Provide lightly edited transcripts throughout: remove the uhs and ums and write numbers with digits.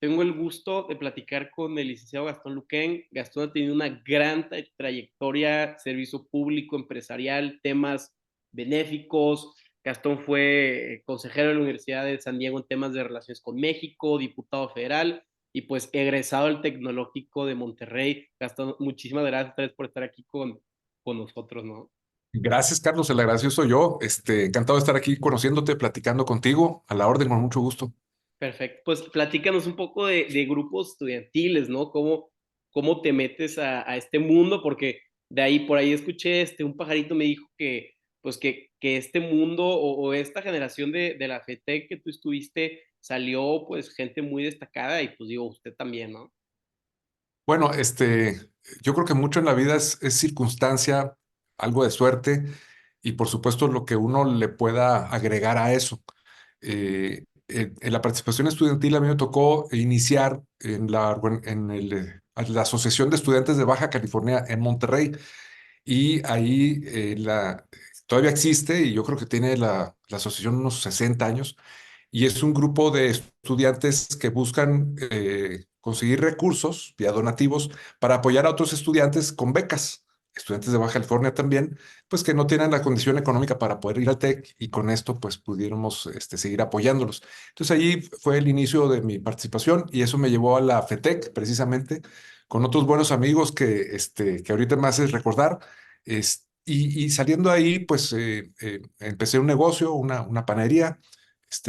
tengo el gusto de platicar con el licenciado Gastón Luquén. Gastón ha tenido una gran trayectoria, servicio público, empresarial, temas benéficos. Gastón fue consejero de la Universidad de San Diego en temas de relaciones con México, diputado federal y pues egresado del Tecnológico de Monterrey. Gastón, muchísimas gracias otra vez por estar aquí con nosotros, ¿no? Gracias, Carlos. El agradecido soy yo. Encantado de estar aquí conociéndote, platicando contigo. A la orden, con mucho gusto. Perfecto. Pues platícanos un poco de grupos estudiantiles, ¿no? ¿Cómo te metes a este mundo? Porque de ahí, por ahí escuché, un pajarito me dijo que, pues que este mundo o esta generación de la FETEC que tú estuviste, salió pues gente muy destacada y pues digo, usted también, ¿no? Bueno, yo creo que mucho en la vida es circunstancia, algo de suerte y por supuesto lo que uno le pueda agregar a eso. En la participación estudiantil a mí me tocó iniciar en la Asociación de Estudiantes de Baja California en Monterrey y ahí todavía existe y yo creo que tiene la asociación unos 60 años y es un grupo de estudiantes que buscan conseguir recursos vía donativos para apoyar a otros estudiantes con becas, estudiantes de Baja California también, pues que no tienen la condición económica para poder ir al TEC y con esto pues pudiéramos seguir apoyándolos. Entonces allí fue el inicio de mi participación y eso me llevó a la FETEC precisamente con otros buenos amigos que ahorita me haces recordar. Y saliendo ahí, pues empecé un negocio, una panadería.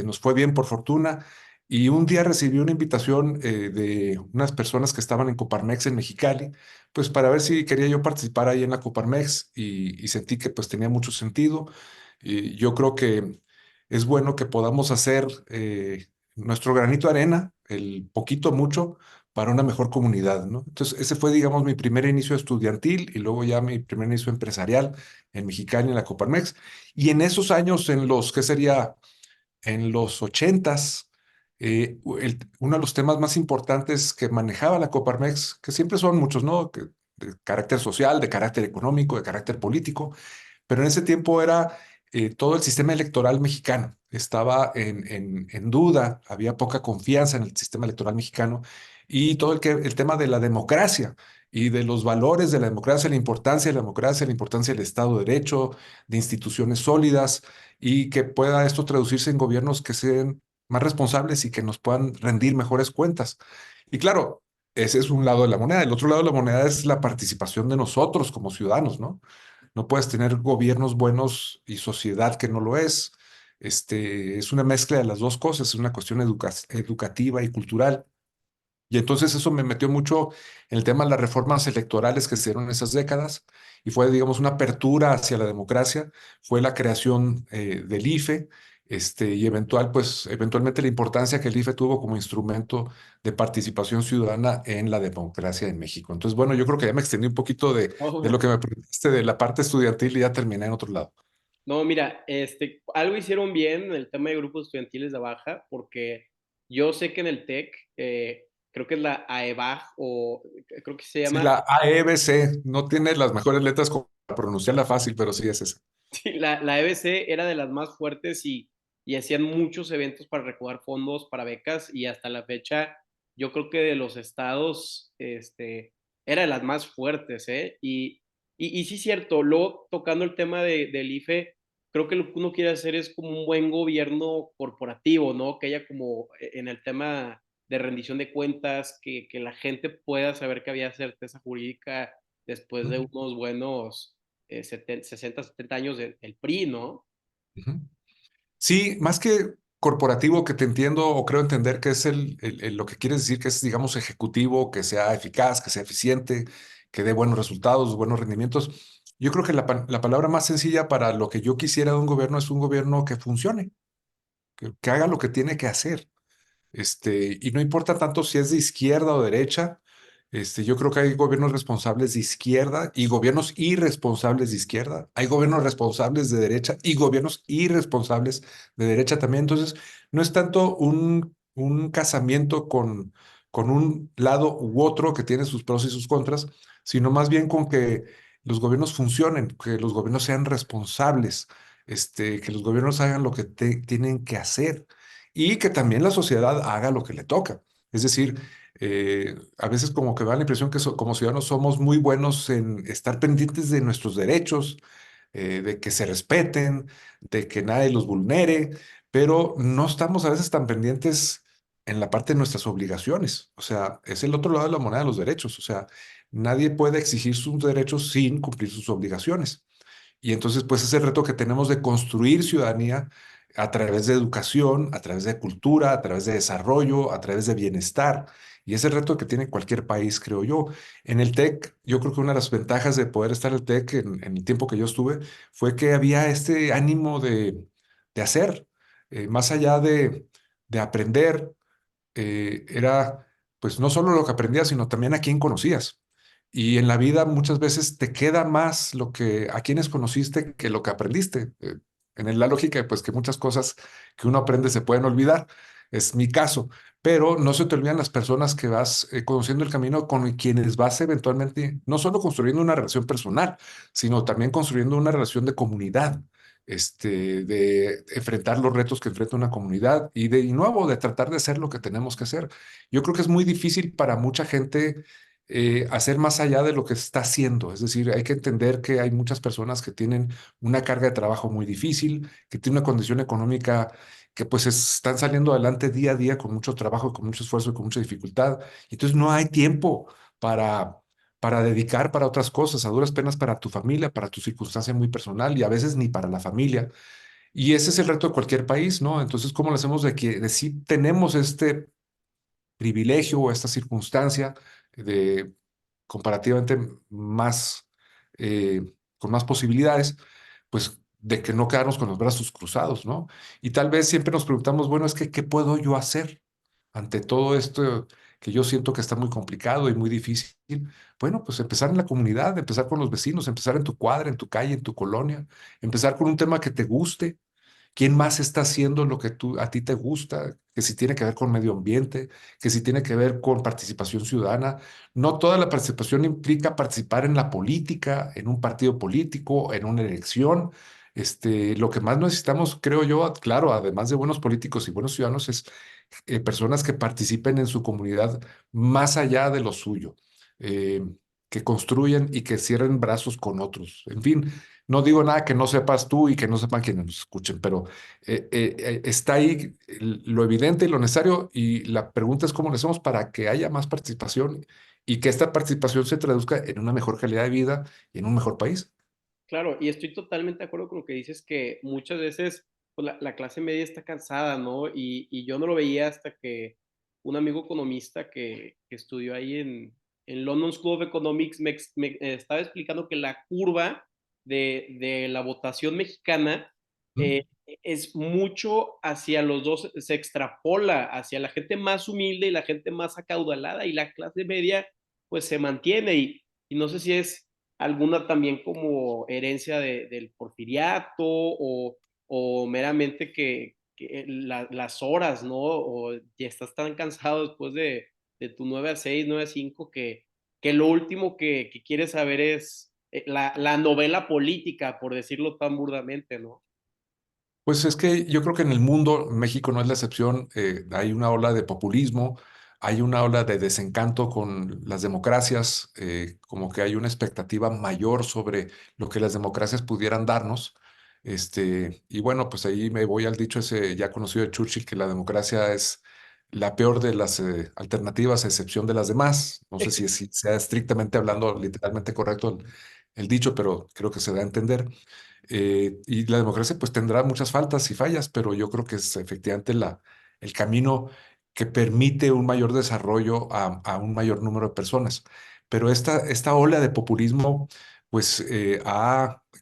Nos fue bien por fortuna y un día recibí una invitación de unas personas que estaban en Coparmex en Mexicali, pues para ver si quería yo participar ahí en la Coparmex y sentí que pues tenía mucho sentido. Y yo creo que es bueno que podamos hacer nuestro granito de arena, el poquito mucho, para una mejor comunidad, ¿no? Entonces, ese fue, digamos, mi primer inicio estudiantil y luego ya mi primer inicio empresarial en Mexicali, en la Coparmex. Y en esos años en los que sería en los ochentas, uno de los temas más importantes que manejaba la Coparmex, que siempre son muchos, ¿no? De carácter social, de carácter económico, de carácter político, pero en ese tiempo era todo el sistema electoral mexicano. Estaba en duda, había poca confianza en el sistema electoral mexicano y todo el tema de la democracia y de los valores de la democracia, la importancia de la democracia, la importancia del Estado de Derecho, de instituciones sólidas y que pueda esto traducirse en gobiernos que sean más responsables y que nos puedan rendir mejores cuentas. Y claro, ese es un lado de la moneda. El otro lado de la moneda es la participación de nosotros como ciudadanos, ¿no? No puedes tener gobiernos buenos y sociedad que no lo es. Es una mezcla de las dos cosas, es una cuestión educativa y cultural. Y entonces eso me metió mucho en el tema de las reformas electorales que se dieron en esas décadas y fue, digamos, una apertura hacia la democracia, fue la creación del IFE, y eventualmente la importancia que el IFE tuvo como instrumento de participación ciudadana en la democracia en México. Entonces, bueno, yo creo que ya me extendí un poquito de lo que me preguntaste de la parte estudiantil y ya terminé en otro lado. No, mira, algo hicieron bien en el tema de grupos estudiantiles de Baja, porque yo sé que en el TEC, creo que es la AEBAG, o creo que se Sí, llama, la AEBC no tiene las mejores letras como para pronunciarla fácil, pero sí es esa. sí, la EBC era de las más fuertes y hacían muchos eventos para recaudar fondos para becas y hasta la fecha yo creo que de los estados era de las más fuertes, ¿eh? Y sí, cierto, luego tocando el tema del IFE, creo que lo que uno quiere hacer es como un buen gobierno corporativo, ¿no? Que haya como en el tema de rendición de cuentas, que la gente pueda saber que había certeza jurídica después de Ujú, unos buenos 60, 70 años del PRI, ¿no? ujú. Sí, más que corporativo, que te entiendo o creo entender que es lo que quieres decir que es, digamos, ejecutivo, que sea eficaz, que sea eficiente, que dé buenos resultados, buenos rendimientos. Yo creo que la palabra más sencilla para lo que yo quisiera de un gobierno es un gobierno que funcione, que haga lo que tiene que hacer. Y no importa tanto si es de izquierda o derecha. Yo creo que hay gobiernos responsables de izquierda y gobiernos irresponsables de izquierda. Hay gobiernos responsables de derecha y gobiernos irresponsables de derecha también. Entonces, no es tanto un casamiento con un lado u otro que tiene sus pros y sus contras, sino más bien con que los gobiernos funcionen, que los gobiernos sean responsables, que los gobiernos hagan lo que tienen que hacer y que también la sociedad haga lo que le toca. Es decir, a veces como que me da la impresión que como ciudadanos somos muy buenos en estar pendientes de nuestros derechos, de que se respeten, de que nadie los vulnere, pero no estamos a veces tan pendientes en la parte de nuestras obligaciones. O sea, es el otro lado de la moneda de los derechos. O sea, nadie puede exigir sus derechos sin cumplir sus obligaciones. Y entonces, pues es el reto que tenemos de construir ciudadanía a través de educación, a través de cultura, a través de desarrollo, a través de bienestar. Y es el reto que tiene cualquier país, creo yo. En el TEC, yo creo que una de las ventajas de poder estar en el TEC en el tiempo que yo estuve fue que había este ánimo de hacer, más allá de aprender, era pues no solo lo que aprendías, sino también a quién conocías. Y en la vida muchas veces te queda más lo que a quienes conociste que lo que aprendiste. La lógica, pues que muchas cosas que uno aprende se pueden olvidar. Es mi caso, pero no se te olvidan las personas que vas conociendo el camino con quienes vas eventualmente, no solo construyendo una relación personal, sino también construyendo una relación de comunidad, de enfrentar los retos que enfrenta una comunidad y de nuevo de tratar de hacer lo que tenemos que hacer. Yo creo que es muy difícil para mucha gente hacer más allá de lo que está haciendo. Es decir, hay que entender que hay muchas personas que tienen una carga de trabajo muy difícil, que tienen una condición económica que pues están saliendo adelante día a día con mucho trabajo, con mucho esfuerzo y con mucha dificultad. Y entonces no hay tiempo para dedicar para otras cosas, a duras penas para tu familia, para tu circunstancia muy personal y a veces ni para la familia. Y ese es el reto de cualquier país, ¿no? Entonces, ¿cómo lo hacemos de si tenemos este privilegio o esta circunstancia de comparativamente más, con más posibilidades, pues de que no quedarnos con los brazos cruzados, ¿no? Y tal vez siempre nos preguntamos, bueno, es que, ¿qué puedo yo hacer ante todo esto que yo siento que está muy complicado y muy difícil? Bueno, pues empezar en la comunidad, empezar con los vecinos, empezar en tu cuadra, en tu calle, en tu colonia, empezar con un tema que te guste. ¿Quién más está haciendo lo que a ti te gusta? Que si tiene que ver con medio ambiente, que si tiene que ver con participación ciudadana. No toda la participación implica participar en la política, en un partido político, en una elección. Lo que más necesitamos, creo yo, claro, además de buenos políticos y buenos ciudadanos, es personas que participen en su comunidad más allá de lo suyo, eh, que construyan y que cierren brazos con otros. En fin, no digo nada que no sepas tú y que no sepan quienes nos escuchen, pero está ahí lo evidente y lo necesario y la pregunta es cómo le hacemos para que haya más participación y que esta participación se traduzca en una mejor calidad de vida y en un mejor país. Claro, y estoy totalmente de acuerdo con lo que dices, que muchas veces pues, la clase media está cansada, ¿no? Y yo no lo veía hasta que un amigo economista que estudió ahí en London School of Economics me estaba explicando que la curva de la votación mexicana ¿Mm? es mucho hacia los dos, se extrapola hacia la gente más humilde y la gente más acaudalada, y la clase media pues se mantiene, y no sé si es alguna también como herencia del porfiriato o meramente que las horas, ¿no? O ya estás tan cansado después de tu 9 a 6 9 a 5 que lo último que quieres saber es la novela política, por decirlo tan burdamente, ¿no? Pues es que yo creo que en el mundo, México no es la excepción, hay una ola de populismo, hay una ola de desencanto con las democracias, como que hay una expectativa mayor sobre lo que las democracias pudieran darnos. Y bueno, pues ahí me voy al dicho ese ya conocido de Churchill, que la democracia es la peor de las alternativas, a excepción de las demás. No sé si sea estrictamente hablando, literalmente correcto el dicho, pero creo que se da a entender. Y la democracia pues tendrá muchas faltas y fallas, pero yo creo que es efectivamente el camino que permite un mayor desarrollo a un mayor número de personas. Pero esta ola de populismo pues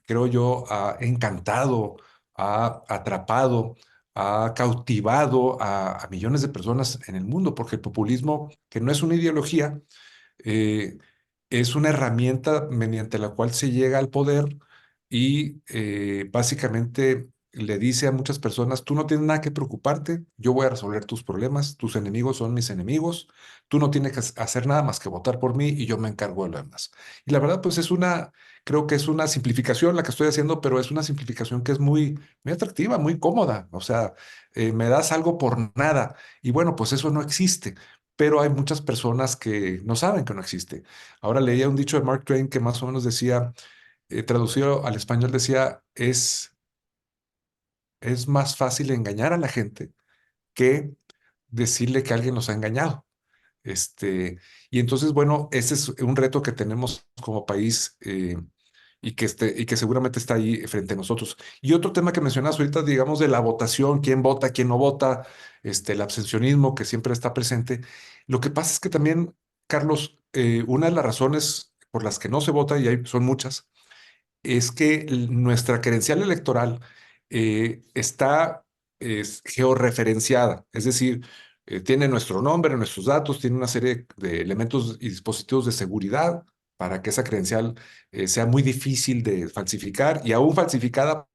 creo yo, ha encantado, ha atrapado, ha cautivado a millones de personas en el mundo, porque el populismo, que no es una ideología, eh, es una herramienta mediante la cual se llega al poder y básicamente le dice a muchas personas, tú no tienes nada que preocuparte, yo voy a resolver tus problemas, tus enemigos son mis enemigos, tú no tienes que hacer nada más que votar por mí y yo me encargo de lo demás. Y la verdad, pues creo que es una simplificación la que estoy haciendo, pero es una simplificación que es muy atractiva, muy cómoda. O sea, me das algo por nada. Y bueno, pues eso no existe. pero hay muchas personas que no saben que no existe. Ahora leía un dicho de Mark Twain que más o menos decía, traducido al español decía, es más fácil engañar a la gente que decirle que alguien nos ha engañado. Y entonces, bueno, ese es un reto que tenemos como país, y que seguramente está ahí frente a nosotros. Y otro tema que mencionas ahorita, digamos, de la votación, quién vota, quién no vota, el abstencionismo que siempre está presente. Lo que pasa es que también, Carlos, una de las razones por las que no se vota, y son muchas, es que nuestra credencial electoral está georreferenciada, es decir, tiene nuestro nombre, nuestros datos, tiene una serie de elementos y dispositivos de seguridad para que esa credencial sea muy difícil de falsificar y aún falsificada.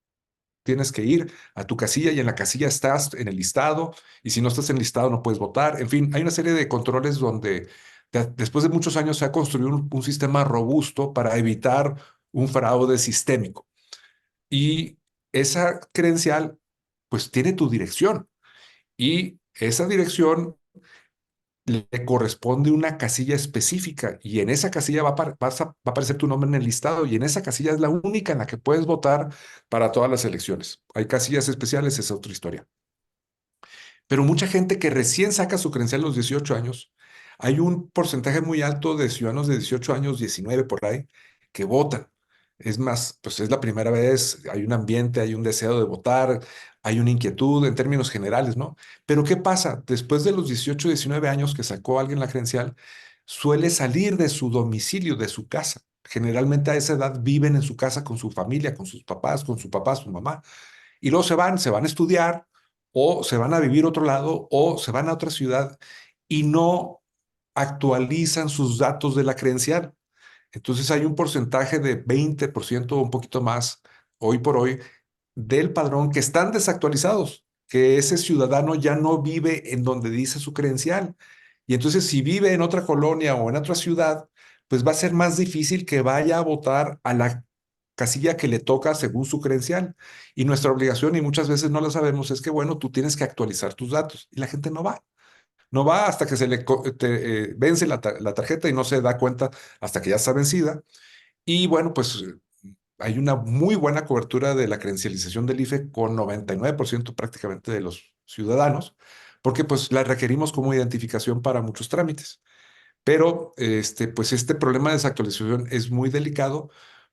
Tienes que ir a tu casilla y en la casilla estás en el listado y si no estás en el listado no puedes votar. En fin, hay una serie de controles donde después de muchos años se ha construido un sistema robusto para evitar un fraude sistémico. Y esa credencial pues tiene tu dirección y esa dirección le corresponde una casilla específica y en esa casilla va a aparecer tu nombre en el listado y en esa casilla es la única en la que puedes votar para todas las elecciones. Hay casillas especiales, es otra historia. Pero mucha gente que recién saca su credencial a los 18 años, hay un porcentaje muy alto de ciudadanos de 18 años, 19 por ahí, que votan. Es más, pues es la primera vez, hay un ambiente, hay un deseo de votar, hay una inquietud en términos generales, ¿no? Pero ¿qué pasa? Después de los 18, 19 años que sacó alguien la credencial, suele salir de su domicilio, de su casa. Generalmente a esa edad viven en su casa con su familia, con sus papás, con su papá, su mamá y luego se van a estudiar o se van a vivir a otro lado o se van a otra ciudad y no actualizan sus datos de la credencial. Entonces hay un porcentaje de 20% o un poquito más hoy por hoy del padrón que están desactualizados, que ese ciudadano ya no vive en donde dice su credencial. Y entonces si vive en otra colonia o en otra ciudad, pues va a ser más difícil que vaya a votar a la casilla que le toca según su credencial. Y nuestra obligación, y muchas veces no la sabemos, es que, bueno, tú tienes que actualizar tus datos y la gente no va. No va hasta que vence la tarjeta y no se da cuenta hasta que ya está vencida. Y bueno, pues hay una muy buena cobertura de la credencialización del IFE con 99% prácticamente de los ciudadanos, porque pues la requerimos como identificación para muchos trámites. Pero pues este problema de desactualización es muy delicado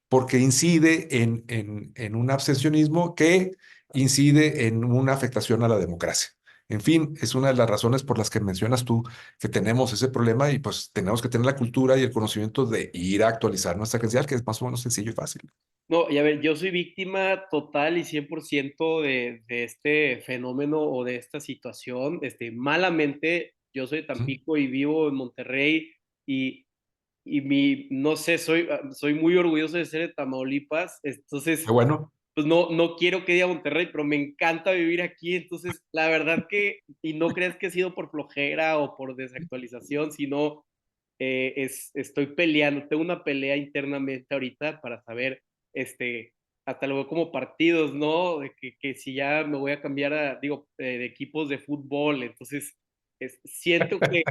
porque incide en un abstencionismo que incide en una afectación a la democracia. En fin, es una de las razones por las que mencionas tú que tenemos ese problema y pues tenemos que tener la cultura y el conocimiento de ir a actualizar nuestra credencial, que es más o menos sencillo y fácil. No, y a ver, yo soy víctima total y 100% de este fenómeno o de esta situación. Malamente, yo soy de Ujú. Tampico y vivo en Monterrey y no sé, soy muy orgulloso de ser de Tamaulipas. Qué Entonces, bueno. pues no quiero que diga Monterrey, pero me encanta vivir aquí. Entonces, la verdad que, y no creas que ha sido por flojera o por desactualización, sino estoy peleando, tengo una pelea internamente ahorita para saber, este, hasta luego como partidos, ¿no? Que si ya me voy a cambiar de equipos de fútbol, entonces siento que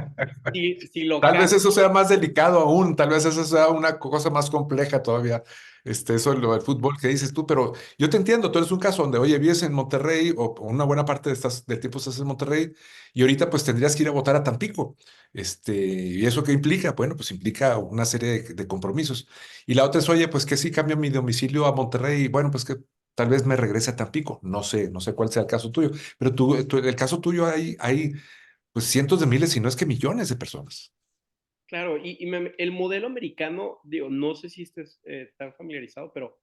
si lo Tal vez cambio, eso sea más delicado aún, tal vez eso sea una cosa más compleja todavía, eso lo del fútbol que dices tú, pero yo te entiendo, tú eres un caso donde, oye, vives en Monterrey o una buena parte del tiempo estás en Monterrey y ahorita pues tendrías que ir a votar a Tampico, ¿y eso qué implica? Bueno, pues implica una serie de compromisos. Y la otra es, oye, pues que si cambio mi domicilio a Monterrey, bueno, pues que tal vez me regrese a Tampico, no sé cuál sea el caso tuyo, pero el caso tuyo hay pues cientos de miles, si no es que millones de personas. claro, el modelo americano, digo, no sé si estés tan familiarizado, pero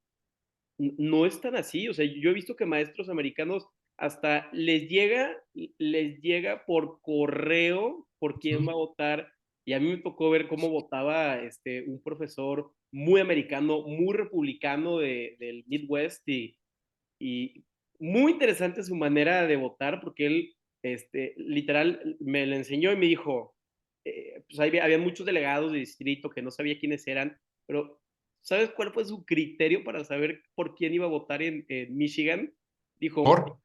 no es tan así. O sea, yo he visto que maestros americanos hasta les llega por correo por quién va a votar. Y a mí me tocó ver cómo votaba un profesor muy americano, muy republicano del Midwest y muy interesante su manera de votar porque él, literal, me lo enseñó y me dijo, pues había muchos delegados de distrito que no sabía quiénes eran, pero ¿sabes cuál fue su criterio para saber por quién iba a votar en Michigan? Dijo, Por,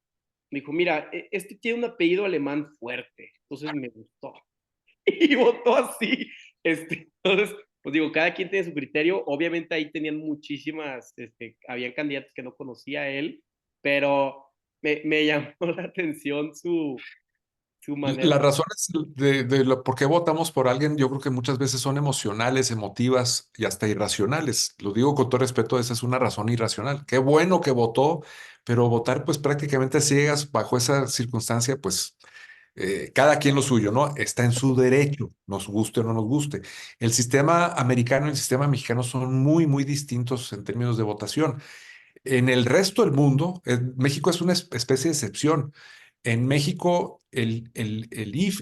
mira, este tiene un apellido alemán fuerte, entonces me gustó. y votó así. Entonces, pues digo, cada quien tiene su criterio. Obviamente ahí tenían muchísimas, habían candidatos que no conocía a él, pero me llamó la atención su manera. Las razones por qué votamos por alguien, yo creo que muchas veces son emocionales, emotivas y hasta irracionales. Lo digo con todo respeto, esa es una razón irracional. Qué bueno que votó, pero votar pues prácticamente a ciegas bajo esa circunstancia, pues cada quien lo suyo, ¿no? Está en su derecho, nos guste o no nos guste. El sistema americano y el sistema mexicano son muy, muy distintos en términos de votación. En el resto del mundo, México es una especie de excepción. En México, el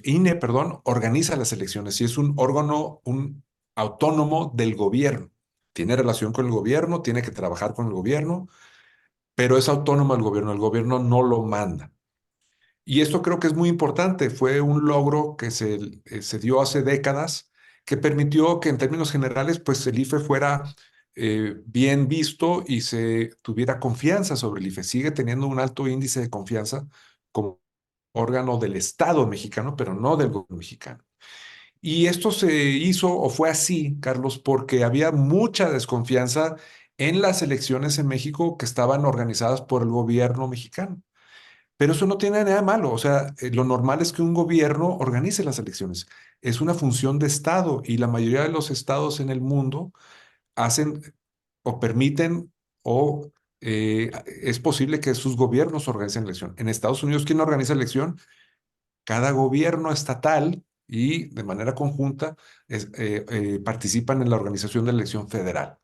INE, perdón, organiza las elecciones y es un órgano autónomo del gobierno. Tiene relación con el gobierno, tiene que trabajar con el gobierno, pero es autónomo el gobierno no lo manda. Y esto creo que es muy importante. Fue un logro que se dio hace décadas que permitió que en términos generales, pues el IFE fuera bien visto y se tuviera confianza sobre el IFE. Sigue teniendo un alto índice de confianza como órgano del Estado mexicano, pero no del gobierno mexicano. Y esto se hizo o fue así, Carlos, porque había mucha desconfianza en las elecciones en México que estaban organizadas por el gobierno mexicano. Pero eso no tiene nada de malo. O sea, lo normal es que un gobierno organice las elecciones. Es una función de Estado y la mayoría de los estados en el mundo hacen o permiten o es posible que sus gobiernos organicen la elección. En Estados Unidos, ¿quién organiza la elección? Cada gobierno estatal y de manera conjunta participan en la organización de la elección federal.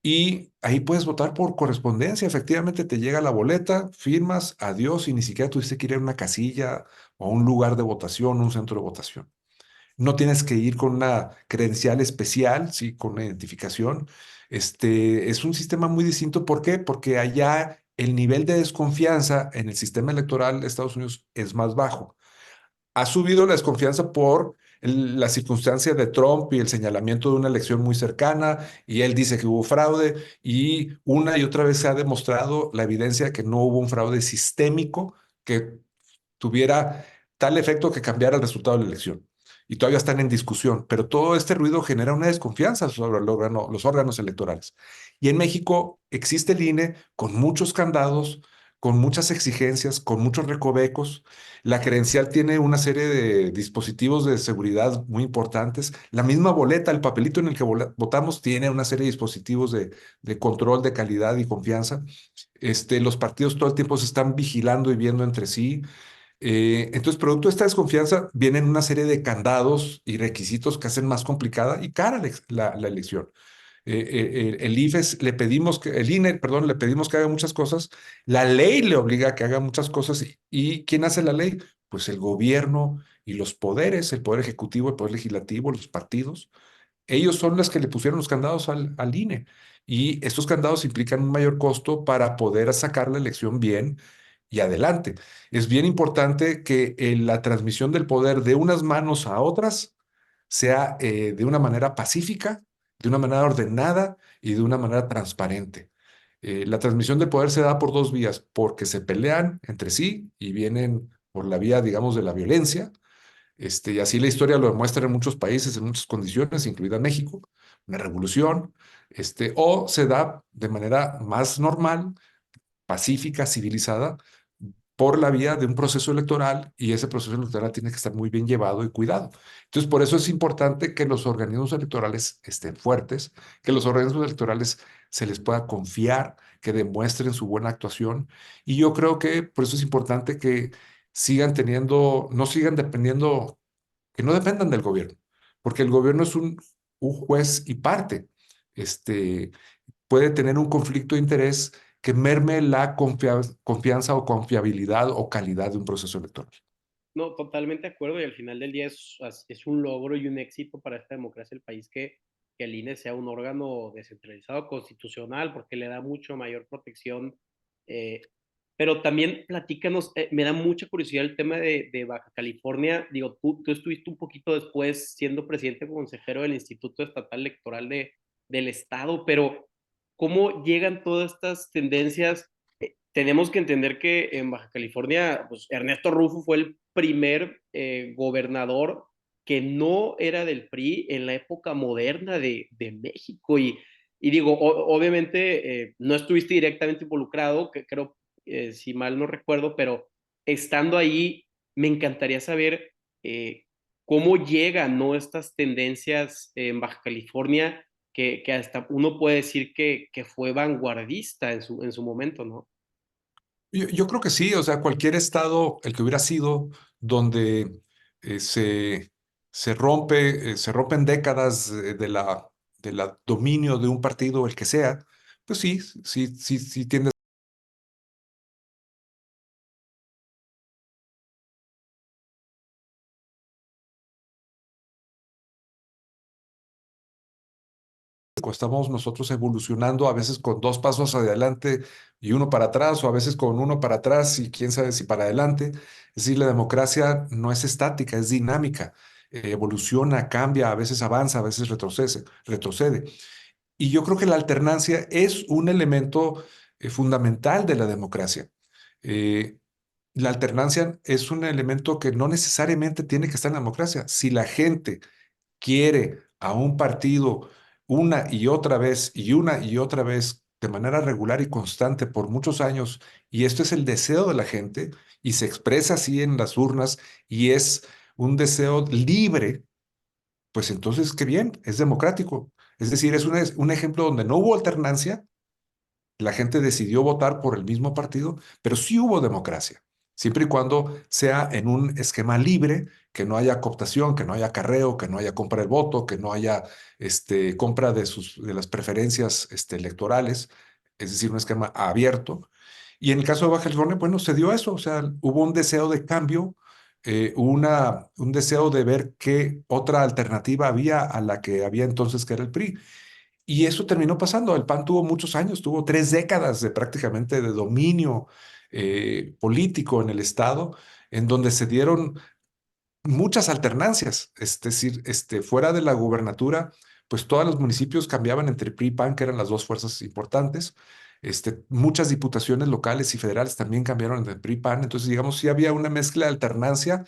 Y ahí puedes votar por correspondencia. Efectivamente, te llega la boleta, firmas, adiós, y ni siquiera tuviste que ir a una casilla o a un lugar de votación, un centro de votación. No tienes que ir con una credencial especial, sí, con una identificación. Es un sistema muy distinto. ¿Por qué? Porque allá el nivel de desconfianza en el sistema electoral de Estados Unidos es más bajo. Ha subido la desconfianza por la circunstancia de Trump y el señalamiento de una elección muy cercana, y él dice que hubo fraude, y una y otra vez se ha demostrado la evidencia de que no hubo un fraude sistémico que tuviera tal efecto que cambiara el resultado de la elección. Y todavía están en discusión, pero todo este ruido genera una desconfianza sobre los órganos electorales. Y en México existe el INE con muchos candados, con muchas exigencias, con muchos recovecos. La credencial tiene una serie de dispositivos de seguridad muy importantes. La misma boleta, el papelito en el que votamos, tiene una serie de dispositivos de control de calidad y confianza. Los partidos todo el tiempo se están vigilando y viendo entre sí. Entonces, producto de esta desconfianza, vienen una serie de candados y requisitos que hacen más complicada y cara la elección. El IFES le pedimos que, el INE, perdón, le pedimos que haga muchas cosas. La ley le obliga a que haga muchas cosas. ¿Y quién hace la ley? Pues el gobierno y los poderes, el poder ejecutivo, el poder legislativo, los partidos. Ellos son los que le pusieron los candados al INE. Y estos candados implican un mayor costo para poder sacar la elección bien y adelante. Es bien importante que la transmisión del poder de unas manos a otras sea de una manera pacífica, de una manera ordenada y de una manera transparente. La transmisión del poder se da por dos vías, porque se pelean entre sí y vienen por la vía, digamos, de la violencia. Y así la historia lo demuestra en muchos países, en muchas condiciones, incluida México, una revolución, o se da de manera más normal, pacífica, civilizada, por la vía de un proceso electoral, y ese proceso electoral tiene que estar muy bien llevado y cuidado. Entonces, por eso es importante que los organismos electorales estén fuertes, que los organismos electorales se les pueda confiar, que demuestren su buena actuación. Y yo creo que por eso es importante que sigan teniendo, no sigan dependiendo, que no dependan del gobierno, porque el gobierno es un juez y parte. Este, puede tener un conflicto de interés que merme la confianza o confiabilidad o calidad de un proceso electoral. No, totalmente de acuerdo y al final del día es un logro y un éxito para esta democracia del país que el INE sea un órgano descentralizado constitucional porque le da mucho mayor protección. eh, pero también platícanos, me da mucha curiosidad el tema de Baja California. Digo, tú estuviste un poquito después siendo presidente consejero del Instituto Estatal Electoral del Estado, pero ¿cómo llegan todas estas tendencias? Tenemos que entender que en Baja California, pues Ernesto Rufo fue el primer gobernador que no era del PRI en la época moderna de México. Y digo, obviamente no estuviste directamente involucrado, que creo, si mal no recuerdo, pero estando ahí, me encantaría saber cómo llegan, ¿no?, estas tendencias en Baja California, que hasta uno puede decir que fue vanguardista en su momento, ¿no? Yo creo que sí, o sea, cualquier estado, el que hubiera sido, donde eh, se, se rompen décadas de la dominio de un partido, el que sea, pues sí, sí tiende. Estamos nosotros evolucionando, a veces con dos pasos adelante y uno para atrás, o a veces con uno para atrás y quién sabe si para adelante. Es decir, la democracia no es estática, es dinámica, evoluciona, cambia, a veces avanza, a veces retrocede. Y yo creo que la alternancia es un elemento fundamental de la democracia. Eh, la alternancia es un elemento que no necesariamente tiene que estar en la democracia. Si la gente quiere a un partido una y otra vez y una y otra vez de manera regular y constante por muchos años, y esto es el deseo de la gente y se expresa así en las urnas y es un deseo libre, pues entonces qué bien, es democrático. Es decir, es un ejemplo donde no hubo alternancia, la gente decidió votar por el mismo partido, pero sí hubo democracia, siempre y cuando sea en un esquema libre, que no haya cooptación, que no haya acarreo, que no haya compra del voto, que no haya compra de las preferencias electorales, es decir, un esquema abierto. Y en el caso de Baja California, bueno, se dio eso, o sea, hubo un deseo de cambio, un deseo de ver qué otra alternativa había a la que había entonces, que era el PRI. Y eso terminó pasando. El PAN tuvo muchos años, tuvo 3 décadas de prácticamente de dominio político en el estado, en donde se dieron muchas alternancias. Es decir, fuera de la gubernatura, pues todos los municipios cambiaban entre PRI y PAN, que eran las dos fuerzas importantes. Muchas diputaciones locales y federales también cambiaron entre PRI y PAN. Entonces, digamos, sí había una mezcla de alternancia,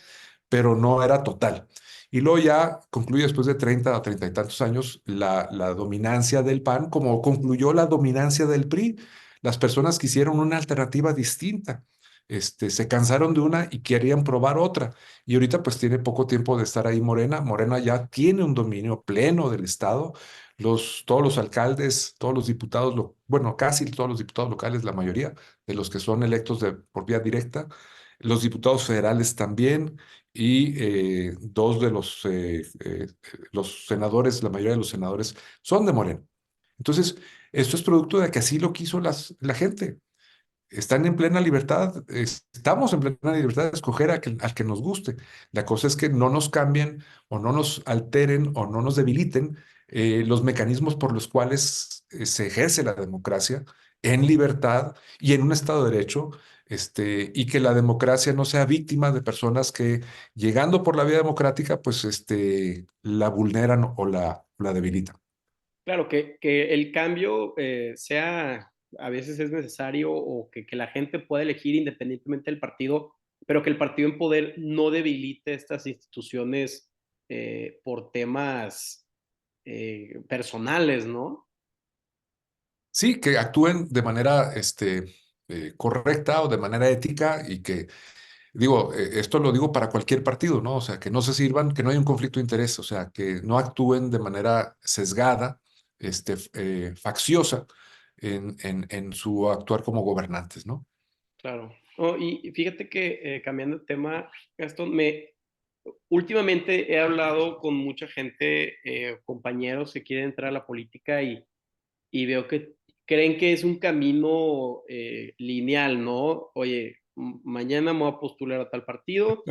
pero no era total. Y luego ya concluye después de 30 o 30 y tantos años la dominancia del PAN, como concluyó la dominancia del PRI. Las personas quisieron una alternativa distinta. Se cansaron de una y querían probar otra. Y ahorita pues tiene poco tiempo de estar ahí Morena. Morena ya tiene un dominio pleno del Estado. Todos los alcaldes, todos los diputados, bueno, casi todos los diputados locales, la mayoría de los que son electos por vía directa, los diputados federales también, y dos de los senadores, la mayoría de los senadores son de Morena. Entonces, esto es producto de que así lo quiso la gente. Están en plena libertad, estamos en plena libertad de escoger al que nos guste. La cosa es que no nos cambien o no nos alteren o no nos debiliten los mecanismos por los cuales se ejerce la democracia en libertad y en un Estado de Derecho, y que la democracia no sea víctima de personas que, llegando por la vía democrática, pues la vulneran o la debilitan. Claro, que el cambio sea, a veces es necesario, o que la gente pueda elegir independientemente del partido, pero que el partido en poder no debilite estas instituciones por temas personales, ¿no? Sí, que actúen de manera correcta o de manera ética y que, digo, esto lo digo para cualquier partido, ¿no? O sea, que no se sirvan, que no haya un conflicto de interés, o sea, que no actúen de manera sesgada, facciosa en su actuar como gobernantes, ¿no? Claro. Oh, y fíjate que cambiando de tema, Gastón, últimamente he hablado con mucha gente, compañeros que quieren entrar a la política, y veo que creen que es un camino lineal, ¿no? Oye, mañana me voy a postular a tal partido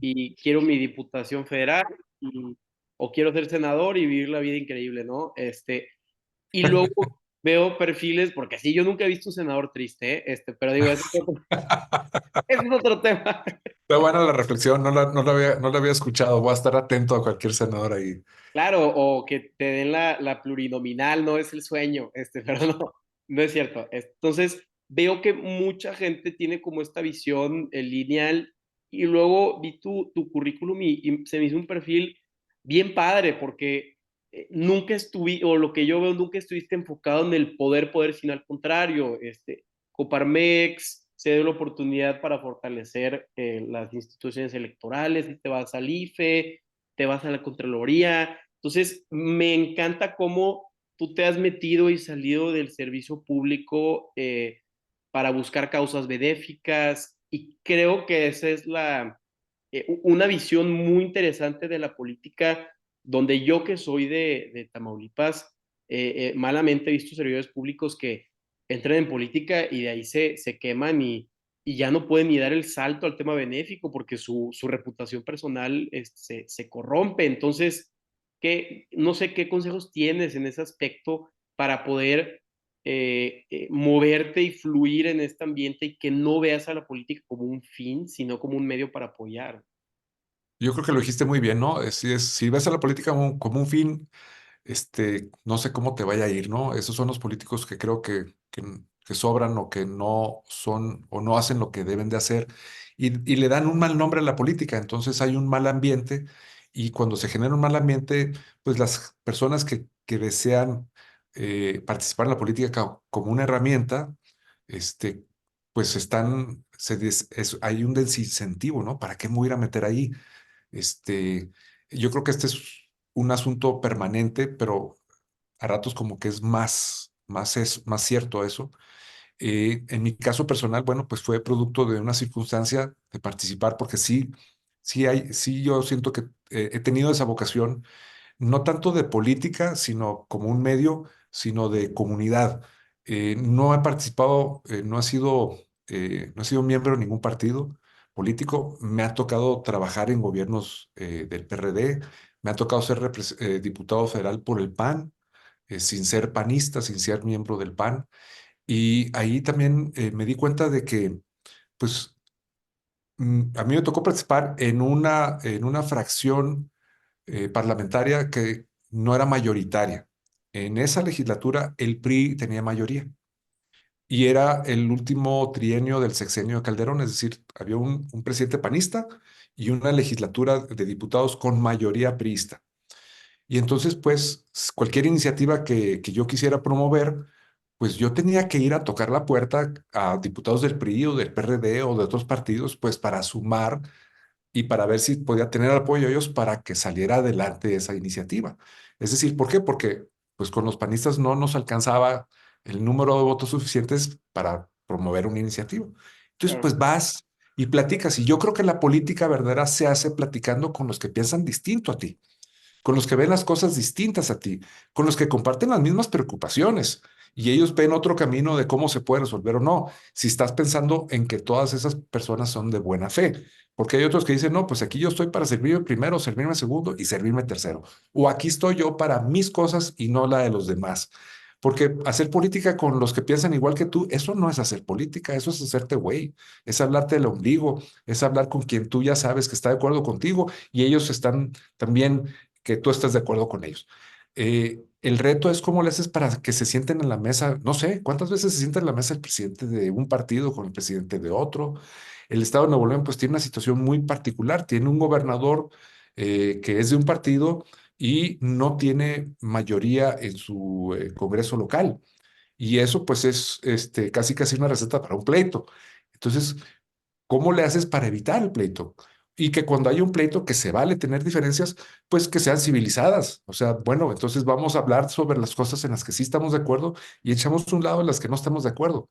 y quiero mi diputación federal, y- o quiero ser senador y vivir la vida increíble, ¿no? Y luego veo perfiles, porque sí, yo nunca he visto un senador triste, ¿eh? Pero digo, ese es otro tema. Está buena la reflexión, no la había escuchado, voy a estar atento a cualquier senador ahí. Claro, o que te den la plurinominal, no es el sueño, pero no, no es cierto. Entonces, veo que mucha gente tiene como esta visión lineal, y luego vi tu currículum y se me hizo un perfil bien padre, porque nunca estuviste, o lo que yo veo, nunca estuviste enfocado en el poder, sino al contrario, Coparmex se dio la oportunidad para fortalecer las instituciones electorales, y te vas al IFE, te vas a la Contraloría. Entonces, me encanta cómo tú te has metido y salido del servicio público para buscar causas benéficas, y creo que esa es una visión muy interesante de la política, donde yo, que soy de Tamaulipas, malamente he visto servidores públicos que entran en política y de ahí se queman, y ya no pueden ni dar el salto al tema benéfico porque su reputación personal se corrompe. Entonces, no sé qué consejos tienes en ese aspecto para poder moverte y fluir en este ambiente, y que no veas a la política como un fin, sino como un medio para apoyar. Yo creo que lo dijiste muy bien, ¿no? Si ves a la política como un fin, no sé cómo te vaya a ir, ¿no? Esos son los políticos que creo que sobran o que no son o no hacen lo que deben de hacer y le dan un mal nombre a la política. Entonces hay un mal ambiente y cuando se genera un mal ambiente, pues las personas que desean participar en la política como una herramienta, este, pues hay un desincentivo, ¿no? ¿Para qué me voy a ir a meter ahí? Este, yo creo que este es un asunto permanente, pero a ratos como que es más cierto eso. En mi caso personal, bueno, pues fue producto de una circunstancia de participar, porque sí, yo siento que he tenido esa vocación no tanto de política, sino como un medio, sino de comunidad. No he participado, no he sido miembro de ningún partido político. Me ha tocado trabajar en gobiernos del PRD, me ha tocado ser diputado federal por el PAN, sin ser panista, sin ser miembro del PAN. Y ahí también me di cuenta de que, pues, a mí me tocó participar en una fracción parlamentaria que no era mayoritaria. En esa legislatura el PRI tenía mayoría y era el último trienio del sexenio de Calderón, es decir, había un presidente panista y una legislatura de diputados con mayoría priista. Y entonces, pues, cualquier iniciativa que yo quisiera promover, pues yo tenía que ir a tocar la puerta a diputados del PRI o del PRD o de otros partidos, pues para sumar y para ver si podía tener apoyo de ellos para que saliera adelante esa iniciativa. Es decir, ¿por qué? Porque pues con los panistas no nos alcanzaba el número de votos suficientes para promover una iniciativa. Entonces, Claro, pues vas y platicas. Y yo creo que la política verdadera se hace platicando con los que piensan distinto a ti, con los que ven las cosas distintas a ti, con los que comparten las mismas preocupaciones y ellos ven otro camino de cómo se puede resolver o no, si estás pensando en que todas esas personas son de buena fe, porque hay otros que dicen, no, pues aquí yo estoy para servirme primero, servirme segundo y servirme tercero, o aquí estoy yo para mis cosas y no la de los demás. Porque hacer política con los que piensan igual que tú, eso no es hacer política, eso es hacerte güey, es hablarte del ombligo, es hablar con quien tú ya sabes que está de acuerdo contigo y ellos están también que tú estés de acuerdo con ellos. El reto es cómo le haces para que se sienten en la mesa. No sé, ¿cuántas veces se sienta en la mesa el presidente de un partido con el presidente de otro? El estado de Nuevo León pues tiene una situación muy particular. Tiene un gobernador que es de un partido y no tiene mayoría en su Congreso local. Y eso pues es casi casi una receta para un pleito. Entonces, ¿cómo le haces para evitar el pleito? Y que cuando hay un pleito que se vale tener diferencias, pues que sean civilizadas. O sea, bueno, entonces vamos a hablar sobre las cosas en las que sí estamos de acuerdo y echamos un lado en las que no estamos de acuerdo.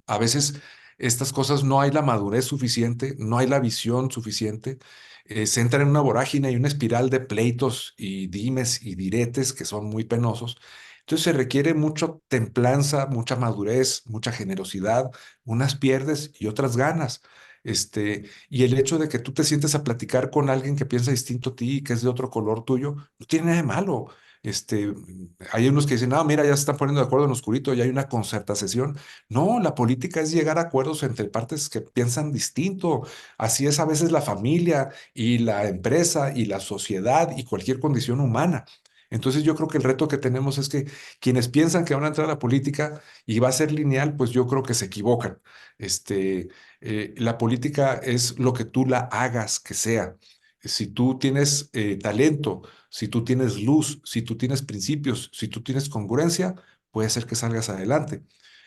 A veces estas cosas no hay la madurez suficiente, no hay la visión suficiente. Se entra en una vorágine y una espiral de pleitos y dimes y diretes que son muy penosos. Entonces se requiere mucha templanza, mucha madurez, mucha generosidad. Unas pierdes y otras ganas. Y el hecho de que tú te sientes a platicar con alguien que piensa distinto a ti, que es de otro color tuyo, no tiene nada de malo. Hay unos que dicen, no, mira, ya se están poniendo de acuerdo en oscurito, ya hay una concertación. No, la política es llegar a acuerdos entre partes que piensan distinto. Así es a veces la familia y la empresa y la sociedad y cualquier condición humana. Entonces yo creo que el reto que tenemos es que quienes piensan que van a entrar a la política y va a ser lineal, pues yo creo que se equivocan. La política es lo que tú la hagas que sea. Si tú tienes talento, si tú tienes luz, si tú tienes principios, si tú tienes congruencia, puede ser que salgas adelante.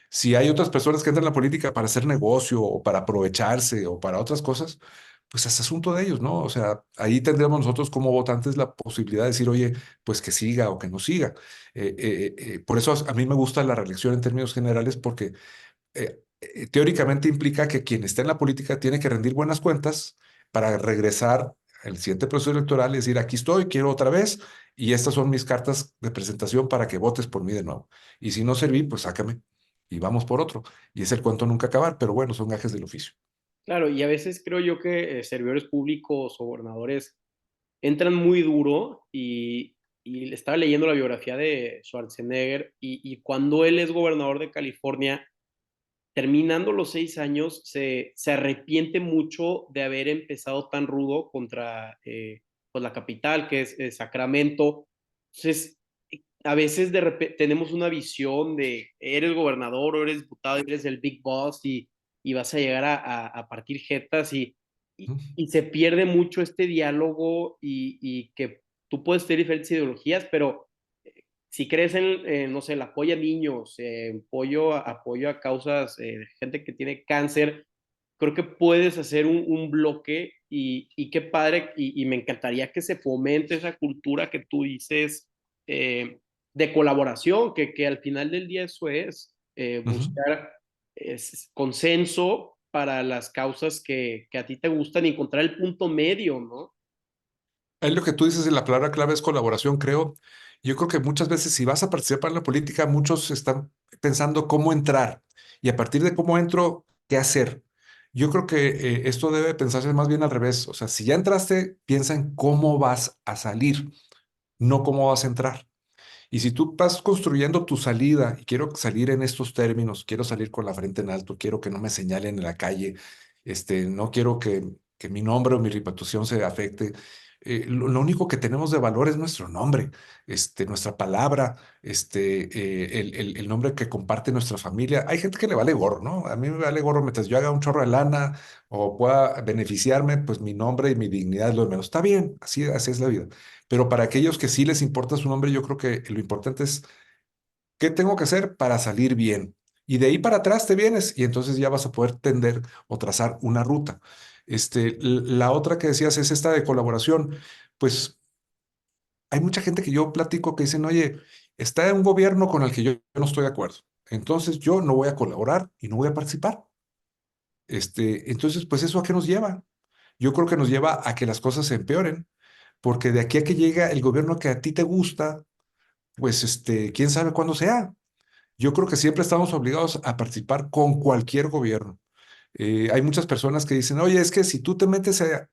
Si hay otras personas que entran en la política para hacer negocio o para aprovecharse o para otras cosas, pues es asunto de ellos, ¿no? O sea, ahí tendremos nosotros como votantes la posibilidad de decir, oye, pues que siga o que no siga. Por eso a mí me gusta la reelección en términos generales porque teóricamente implica que quien está en la política tiene que rendir buenas cuentas para regresar al siguiente proceso electoral y decir, aquí estoy, quiero otra vez, y estas son mis cartas de presentación para que votes por mí de nuevo. Y si no serví, pues sácame y vamos por otro. Y es el cuento nunca acabar, pero bueno, son gajes del oficio. Claro, y a veces creo yo que servidores públicos o gobernadores entran muy duro y estaba leyendo la biografía de Schwarzenegger y cuando él es gobernador de California, terminando los 6 años, se arrepiente mucho de haber empezado tan rudo contra pues la capital, que es Sacramento. Entonces, a veces de repente tenemos una visión de eres gobernador o eres diputado, eres el big boss y vas a llegar a partir jetas y se pierde mucho este diálogo y que tú puedes tener diferentes ideologías, pero si crees en no sé, el apoyo a niños, apoyo a causas de gente que tiene cáncer, creo que puedes hacer un bloque y qué padre, y me encantaría que se fomente esa cultura que tú dices de colaboración, que al final del día eso es, Ujú. buscar consenso para las causas que a ti te gustan y encontrar el punto medio, ¿no? Ahí lo que tú dices de la palabra clave es colaboración, creo. Yo creo que muchas veces si vas a participar en la política, muchos están pensando cómo entrar y a partir de cómo entro, qué hacer. Yo creo que esto debe pensarse más bien al revés. O sea, si ya entraste, piensa en cómo vas a salir, no cómo vas a entrar. Y si tú vas construyendo tu salida y quiero salir en estos términos, quiero salir con la frente en alto, quiero que no me señalen en la calle, no quiero que mi nombre o mi reputación se afecte. Lo único que tenemos de valor es nuestro nombre, nuestra palabra, el nombre que comparte nuestra familia. Hay gente que le vale gorro, ¿no? A mí me vale gorro mientras yo haga un chorro de lana o pueda beneficiarme, pues mi nombre y mi dignidad es lo de menos. Está bien, así es la vida. Pero para aquellos que sí les importa su nombre, yo creo que lo importante es qué tengo que hacer para salir bien. Y de ahí para atrás te vienes y entonces ya vas a poder tender o trazar una ruta. La otra que decías es esta de colaboración. Pues hay mucha gente que yo platico que dicen, oye, está en un gobierno con el que yo no estoy de acuerdo. Entonces yo no voy a colaborar y no voy a participar. Entonces, pues eso a qué nos lleva. Yo creo que nos lleva a que las cosas se empeoren, porque de aquí a que llega el gobierno que a ti te gusta, pues quién sabe cuándo sea. Yo creo que siempre estamos obligados a participar con cualquier gobierno. Hay muchas personas que dicen, oye, es que si tú te metes a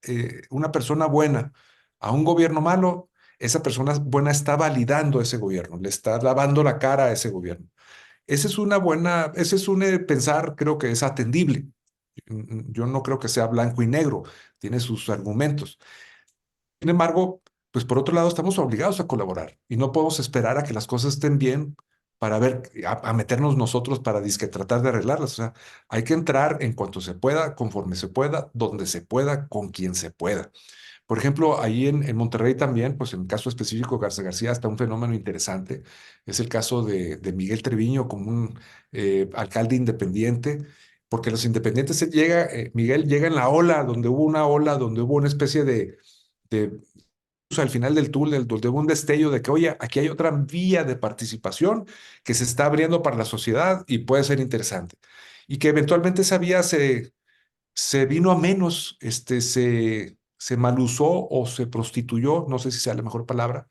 una persona buena a un gobierno malo, esa persona buena está validando ese gobierno, le está lavando la cara a ese gobierno. Ese es un pensar, creo que es atendible. Yo no creo que sea blanco y negro, tiene sus argumentos. Sin embargo, pues por otro lado estamos obligados a colaborar y no podemos esperar a que las cosas estén bien para ver, a meternos nosotros para disque tratar de arreglarlas. O sea, hay que entrar en cuanto se pueda, conforme se pueda, donde se pueda, con quien se pueda. Por ejemplo, ahí en Monterrey también, pues en el caso específico de Garza García está un fenómeno interesante. Es el caso de Miguel Treviño como un alcalde independiente, porque los independientes Miguel llega en la ola, donde hubo una ola, donde hubo una especie de pues, al final del túnel, donde hubo un destello de que, oye, aquí hay otra vía de participación que se está abriendo para la sociedad y puede ser interesante. Y que eventualmente esa vía se vino a menos, se malusó o se prostituyó, no sé si sea la mejor palabra.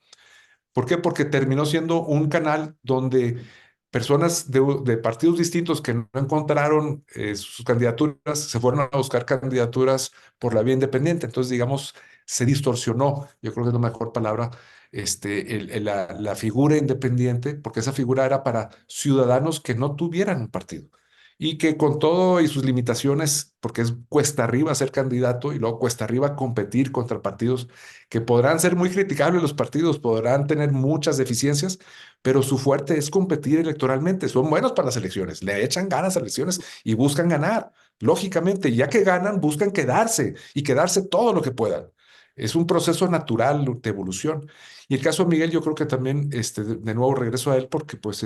¿Por qué? Porque terminó siendo un canal donde personas de partidos distintos que no encontraron sus candidaturas se fueron a buscar candidaturas por la vía independiente. Entonces, digamos, se distorsionó, yo creo que es la mejor palabra, la figura independiente, porque esa figura era para ciudadanos que no tuvieran un partido y que con todo y sus limitaciones, porque es cuesta arriba ser candidato y luego cuesta arriba competir contra partidos que podrán ser muy criticables los partidos, podrán tener muchas deficiencias, pero su fuerte es competir electoralmente. Son buenos para las elecciones, le echan ganas a las elecciones y buscan ganar. Lógicamente, ya que ganan, buscan quedarse y quedarse todo lo que puedan. Es un proceso natural de evolución. Y el caso de Miguel, yo creo que también, de nuevo regreso a él porque pues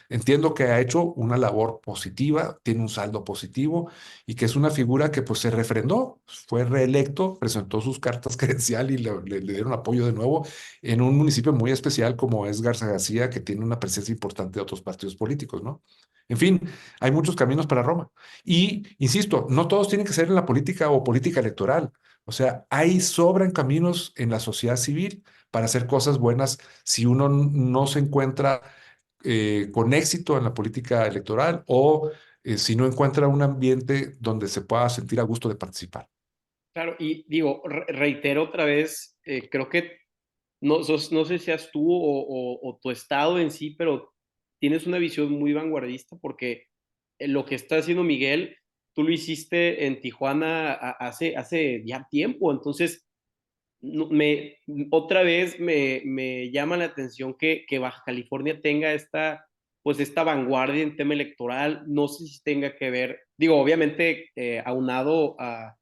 entiendo que ha hecho una labor positiva, tiene un saldo positivo y que es una figura que pues se refrendó, fue reelecto, presentó sus cartas credencial y le dieron apoyo de nuevo en un municipio muy especial como es Garza García, que tiene una presencia importante de otros partidos políticos, ¿no? En fin, hay muchos caminos para Roma. Y, insisto, no todos tienen que ser en la política o política electoral. O sea, hay sobran caminos en la sociedad civil para hacer cosas buenas si uno no se encuentra con éxito en la política electoral o si no encuentra un ambiente donde se pueda sentir a gusto de participar. Claro, y digo, reitero otra vez, creo que no sé si seas tú o tu estado en sí, pero tienes una visión muy vanguardista porque lo que está haciendo Miguel, tú lo hiciste en Tijuana hace ya tiempo, entonces otra vez me llama la atención que Baja California tenga pues esta vanguardia en tema electoral. No sé si tenga que ver, digo, obviamente aunado a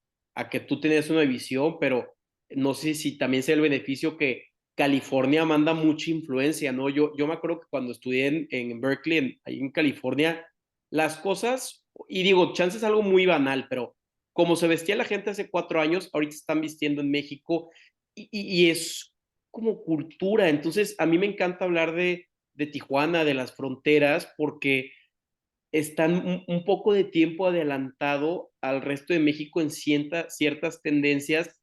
que tú tienes una visión, pero no sé si también sea el beneficio que California manda mucha influencia, ¿no? Yo me acuerdo que cuando estudié en Berkeley, ahí en California, las cosas, y digo, chance es algo muy banal, pero como se vestía la gente hace 4 años, ahorita se están vistiendo en México y es como cultura. Entonces, a mí me encanta hablar de Tijuana, de las fronteras, porque están un poco de tiempo adelantado al resto de México en ciertas tendencias.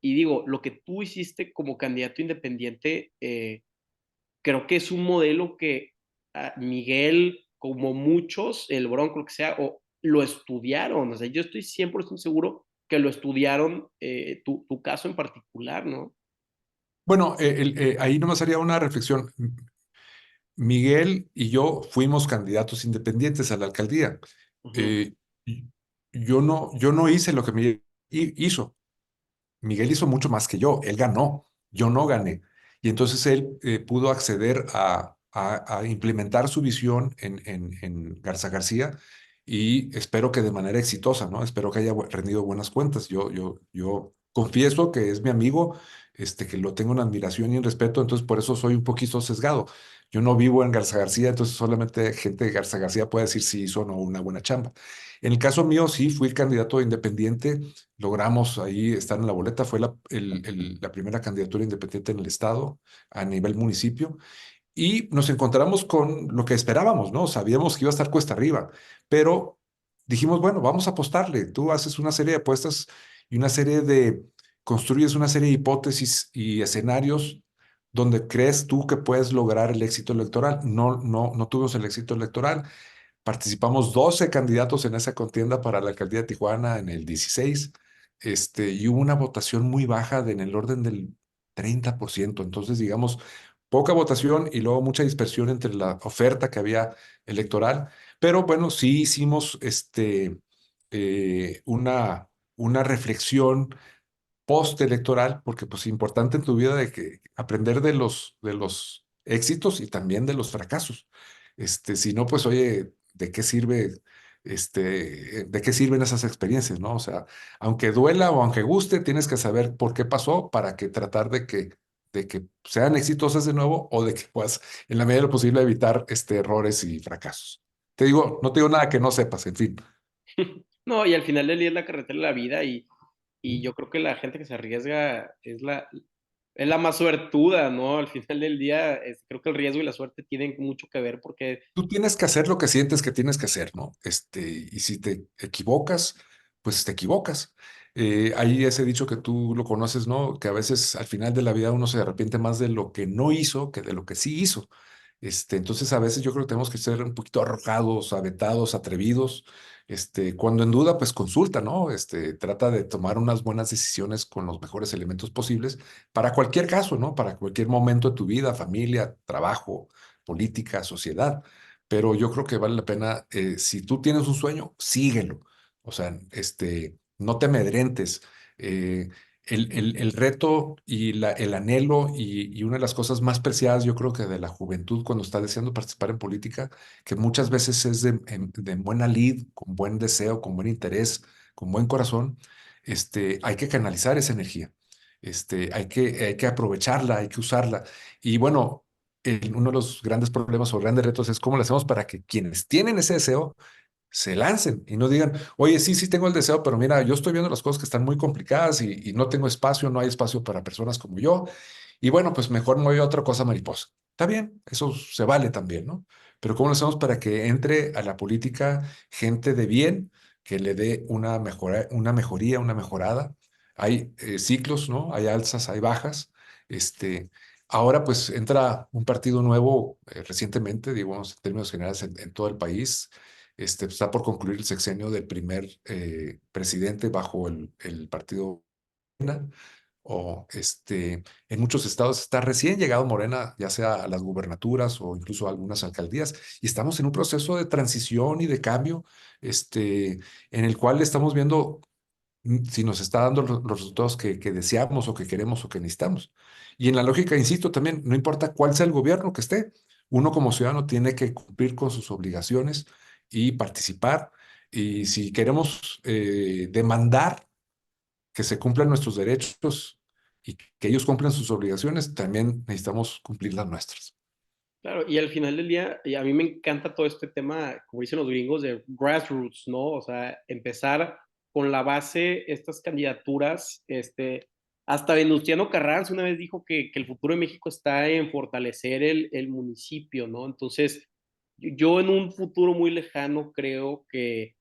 Y digo, lo que tú hiciste como candidato independiente, creo que es un modelo que Miguel, como muchos, el Bronco, lo que sea, o lo estudiaron. O sea, yo estoy 100% seguro que lo estudiaron, tu caso en particular, ¿no? Bueno, ahí nomás haría una reflexión. Miguel y yo fuimos candidatos independientes a la alcaldía. Ujú. Eh, y yo no hice lo que Miguel hizo. Miguel hizo mucho más que yo. Él ganó. Yo no gané. Y entonces él pudo acceder a implementar su visión en Garza García y espero que de manera exitosa, ¿no? Espero que haya rendido buenas cuentas. Yo confieso que es mi amigo, que lo tengo en admiración y en respeto, entonces por eso soy un poquito sesgado. Yo no vivo en Garza García, entonces solamente gente de Garza García puede decir si hizo o no una buena chamba. En el caso mío, sí, fui candidato independiente, logramos ahí estar en la boleta, fue la primera candidatura independiente en el estado a nivel municipio y nos encontramos con lo que esperábamos, ¿no? Sabíamos que iba a estar cuesta arriba, pero dijimos, bueno, vamos a apostarle. Tú haces una serie de apuestas y construyes una serie de hipótesis y escenarios donde crees tú que puedes lograr el éxito electoral. No tuvimos el éxito electoral. Participamos 12 candidatos en esa contienda para la alcaldía de Tijuana en el 16, y hubo una votación muy baja en el orden del 30%. Entonces, digamos, poca votación y luego mucha dispersión entre la oferta que había electoral. Pero bueno, sí hicimos una reflexión postelectoral, porque pues importante en tu vida de que aprender de los éxitos y también de los fracasos. Si no, pues oye, ¿de qué sirven esas experiencias, no? O sea, aunque duela o aunque guste, tienes que saber por qué pasó para que tratar de que sean exitosas de nuevo o de que puedas, en la medida de lo posible, evitar errores y fracasos. Te digo, no te digo nada que no sepas, en fin. No, y al final del día es la carretera de la vida y yo creo que la gente que se arriesga es la más suertuda, ¿no? Al final del día, creo que el riesgo y la suerte tienen mucho que ver porque Tú tienes que hacer lo que sientes que tienes que hacer, ¿no? Y si te equivocas, pues te equivocas. Hay ese dicho que tú lo conoces, ¿no? Que a veces al final de la vida uno se arrepiente más de lo que no hizo que de lo que sí hizo. Entonces a veces yo creo que tenemos que ser un poquito arrojados, aventados, atrevidos. Cuando en duda, pues consulta, ¿no? Trata de tomar unas buenas decisiones con los mejores elementos posibles para cualquier caso, ¿no? Para cualquier momento de tu vida, familia, trabajo, política, sociedad. Pero yo creo que vale la pena, si tú tienes un sueño, síguelo. O sea, no te amedrentes. Eh, el reto y el anhelo y una de las cosas más preciadas, yo creo que de la juventud cuando está deseando participar en política, que muchas veces es de buena lid, con buen deseo, con buen interés, con buen corazón, hay que canalizar esa energía. Hay que aprovecharla, hay que usarla. Y bueno, uno de los grandes problemas o grandes retos es cómo lo hacemos para que quienes tienen ese deseo se lancen y no digan, oye, sí, sí tengo el deseo, pero mira, yo estoy viendo las cosas que están muy complicadas y no tengo espacio, no hay espacio para personas como yo. Y bueno, pues mejor me voy a otra cosa mariposa. Está bien, eso se vale también, ¿no? Pero ¿cómo lo hacemos para que entre a la política gente de bien, que le dé una mejoría, una mejorada? Hay ciclos, ¿no? Hay alzas, hay bajas. Este, Ahora pues entra un partido nuevo recientemente, digamos, en términos generales en todo el país. Está por concluir el sexenio del primer presidente bajo el partido Morena, o en muchos estados está recién llegado Morena, ya sea a las gubernaturas o incluso a algunas alcaldías, y estamos en un proceso de transición y de cambio, en el cual estamos viendo si nos está dando los resultados que deseamos o que queremos o que necesitamos. Y en la lógica, insisto, también, no importa cuál sea el gobierno que esté, uno como ciudadano tiene que cumplir con sus obligaciones y participar. Y si queremos demandar que se cumplan nuestros derechos y que ellos cumplan sus obligaciones, también necesitamos cumplir las nuestras. Claro, y al final del día, y a mí me encanta todo este tema, como dicen los gringos, de grassroots, ¿no? O sea, empezar con la base, estas candidaturas, hasta Venustiano Carranza una vez dijo que el futuro de México está en fortalecer el municipio, ¿no? Entonces, yo en un futuro muy lejano creo que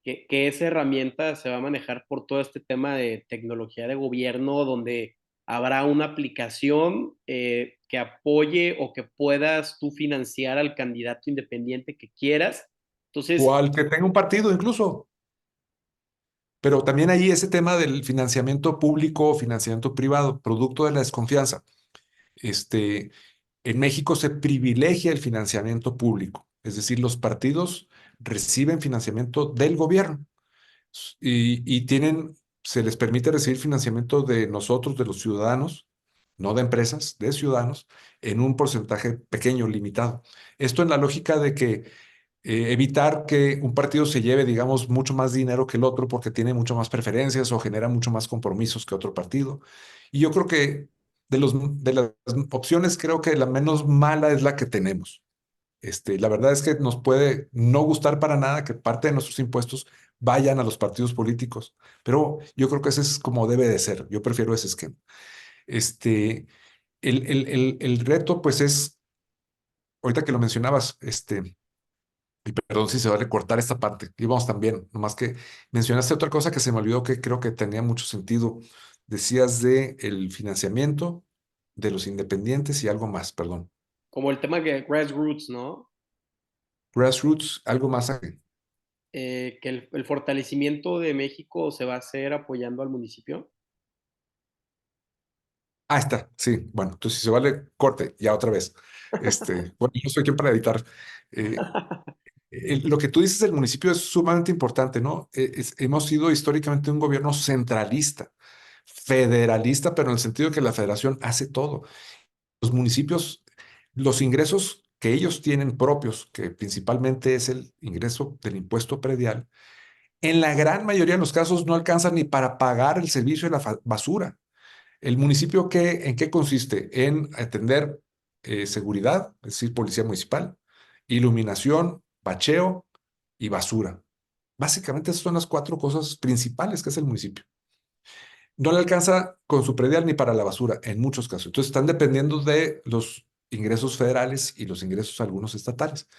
esa herramienta se va a manejar por todo este tema de tecnología de gobierno, donde habrá una aplicación que apoye o que puedas tú financiar al candidato independiente que quieras. O Entonces, al que tenga un partido incluso. Pero también ahí ese tema del financiamiento público o financiamiento privado, producto de la desconfianza. Este, en México se privilegia el financiamiento público, es decir, los partidos reciben financiamiento del gobierno y se les permite recibir financiamiento de nosotros, de los ciudadanos, no de empresas, de ciudadanos, en un porcentaje pequeño, limitado. Esto en la lógica de que evitar que un partido se lleve, digamos, mucho más dinero que el otro porque tiene mucho más preferencias o genera mucho más compromisos que otro partido. Y yo creo que de las opciones, creo que la menos mala es la que tenemos. La verdad es que nos puede no gustar para nada que parte de nuestros impuestos vayan a los partidos políticos, pero yo creo que ese es como debe de ser. Yo prefiero ese esquema. Este, el reto, pues es, ahorita que lo mencionabas, y perdón si se vale cortar esta parte, íbamos también, nomás que mencionaste otra cosa que se me olvidó que creo que tenía mucho sentido. Decías de el financiamiento de los independientes y algo más, perdón. como el tema de grassroots, ¿no? Grassroots, algo más. Que el fortalecimiento de México se va a hacer apoyando al municipio. Ah, está, sí. Bueno, entonces si se vale, corte, ya otra vez. Bueno, yo soy quien para editar. Eh, lo que tú dices del municipio es sumamente importante, ¿no? Hemos sido históricamente un gobierno centralista, federalista, pero en el sentido de que la federación hace todo. Los municipios, los ingresos que ellos tienen propios, que principalmente es el ingreso del impuesto predial, en la gran mayoría de los casos no alcanzan ni para pagar el servicio de la basura. ¿El municipio en qué consiste? En atender seguridad, es decir, policía municipal, iluminación, bacheo y basura. Básicamente esas son las cuatro cosas principales que hace el municipio. No le alcanza con su predial ni para la basura en muchos casos. Entonces están dependiendo de los ingresos federales y los ingresos algunos estatales.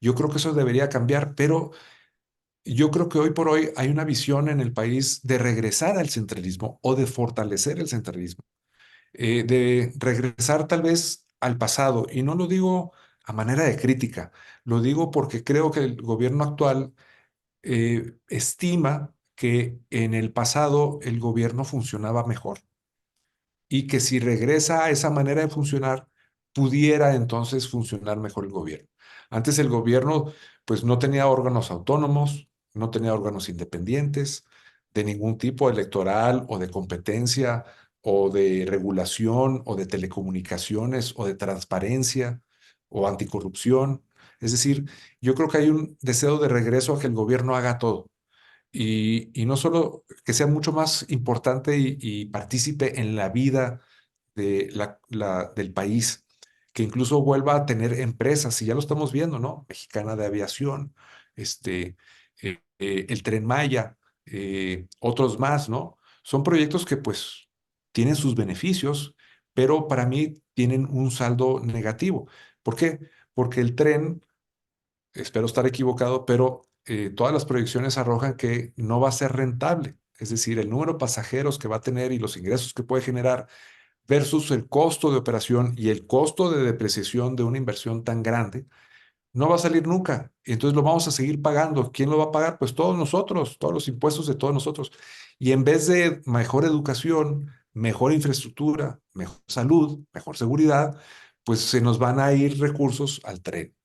Yo creo que eso debería cambiar, pero yo creo que hoy por hoy hay una visión en el país de regresar al centralismo o de fortalecer el centralismo, de regresar tal vez al pasado. Y no lo digo a manera de crítica, lo digo porque creo que el gobierno actual estima que en el pasado el gobierno funcionaba mejor y que si regresa a esa manera de funcionar, pudiera entonces funcionar mejor el gobierno. Antes el gobierno pues no tenía órganos autónomos, no tenía órganos independientes de ningún tipo electoral o de competencia o de regulación o de telecomunicaciones o de transparencia o anticorrupción. Es decir, yo creo que hay un deseo de regreso a que el gobierno haga todo. y no solo que sea mucho más importante y partícipe en la vida de del país, que incluso vuelva a tener empresas, y ya lo estamos viendo, ¿no? Mexicana de Aviación, este, el Tren Maya, otros más, ¿no? Son proyectos que pues tienen sus beneficios, pero para mí tienen un saldo negativo. ¿Por qué? Porque el tren, espero estar equivocado, pero todas las proyecciones arrojan que no va a ser rentable. Es decir, el número de pasajeros que va a tener y los ingresos que puede generar versus el costo de operación y el costo de depreciación de una inversión tan grande, no va a salir nunca. Y entonces lo vamos a seguir pagando. ¿Quién lo va a pagar? Pues todos nosotros, todos los impuestos de todos nosotros. Y en vez de mejor educación, mejor infraestructura, mejor salud, mejor seguridad, pues se nos van a ir recursos al tren,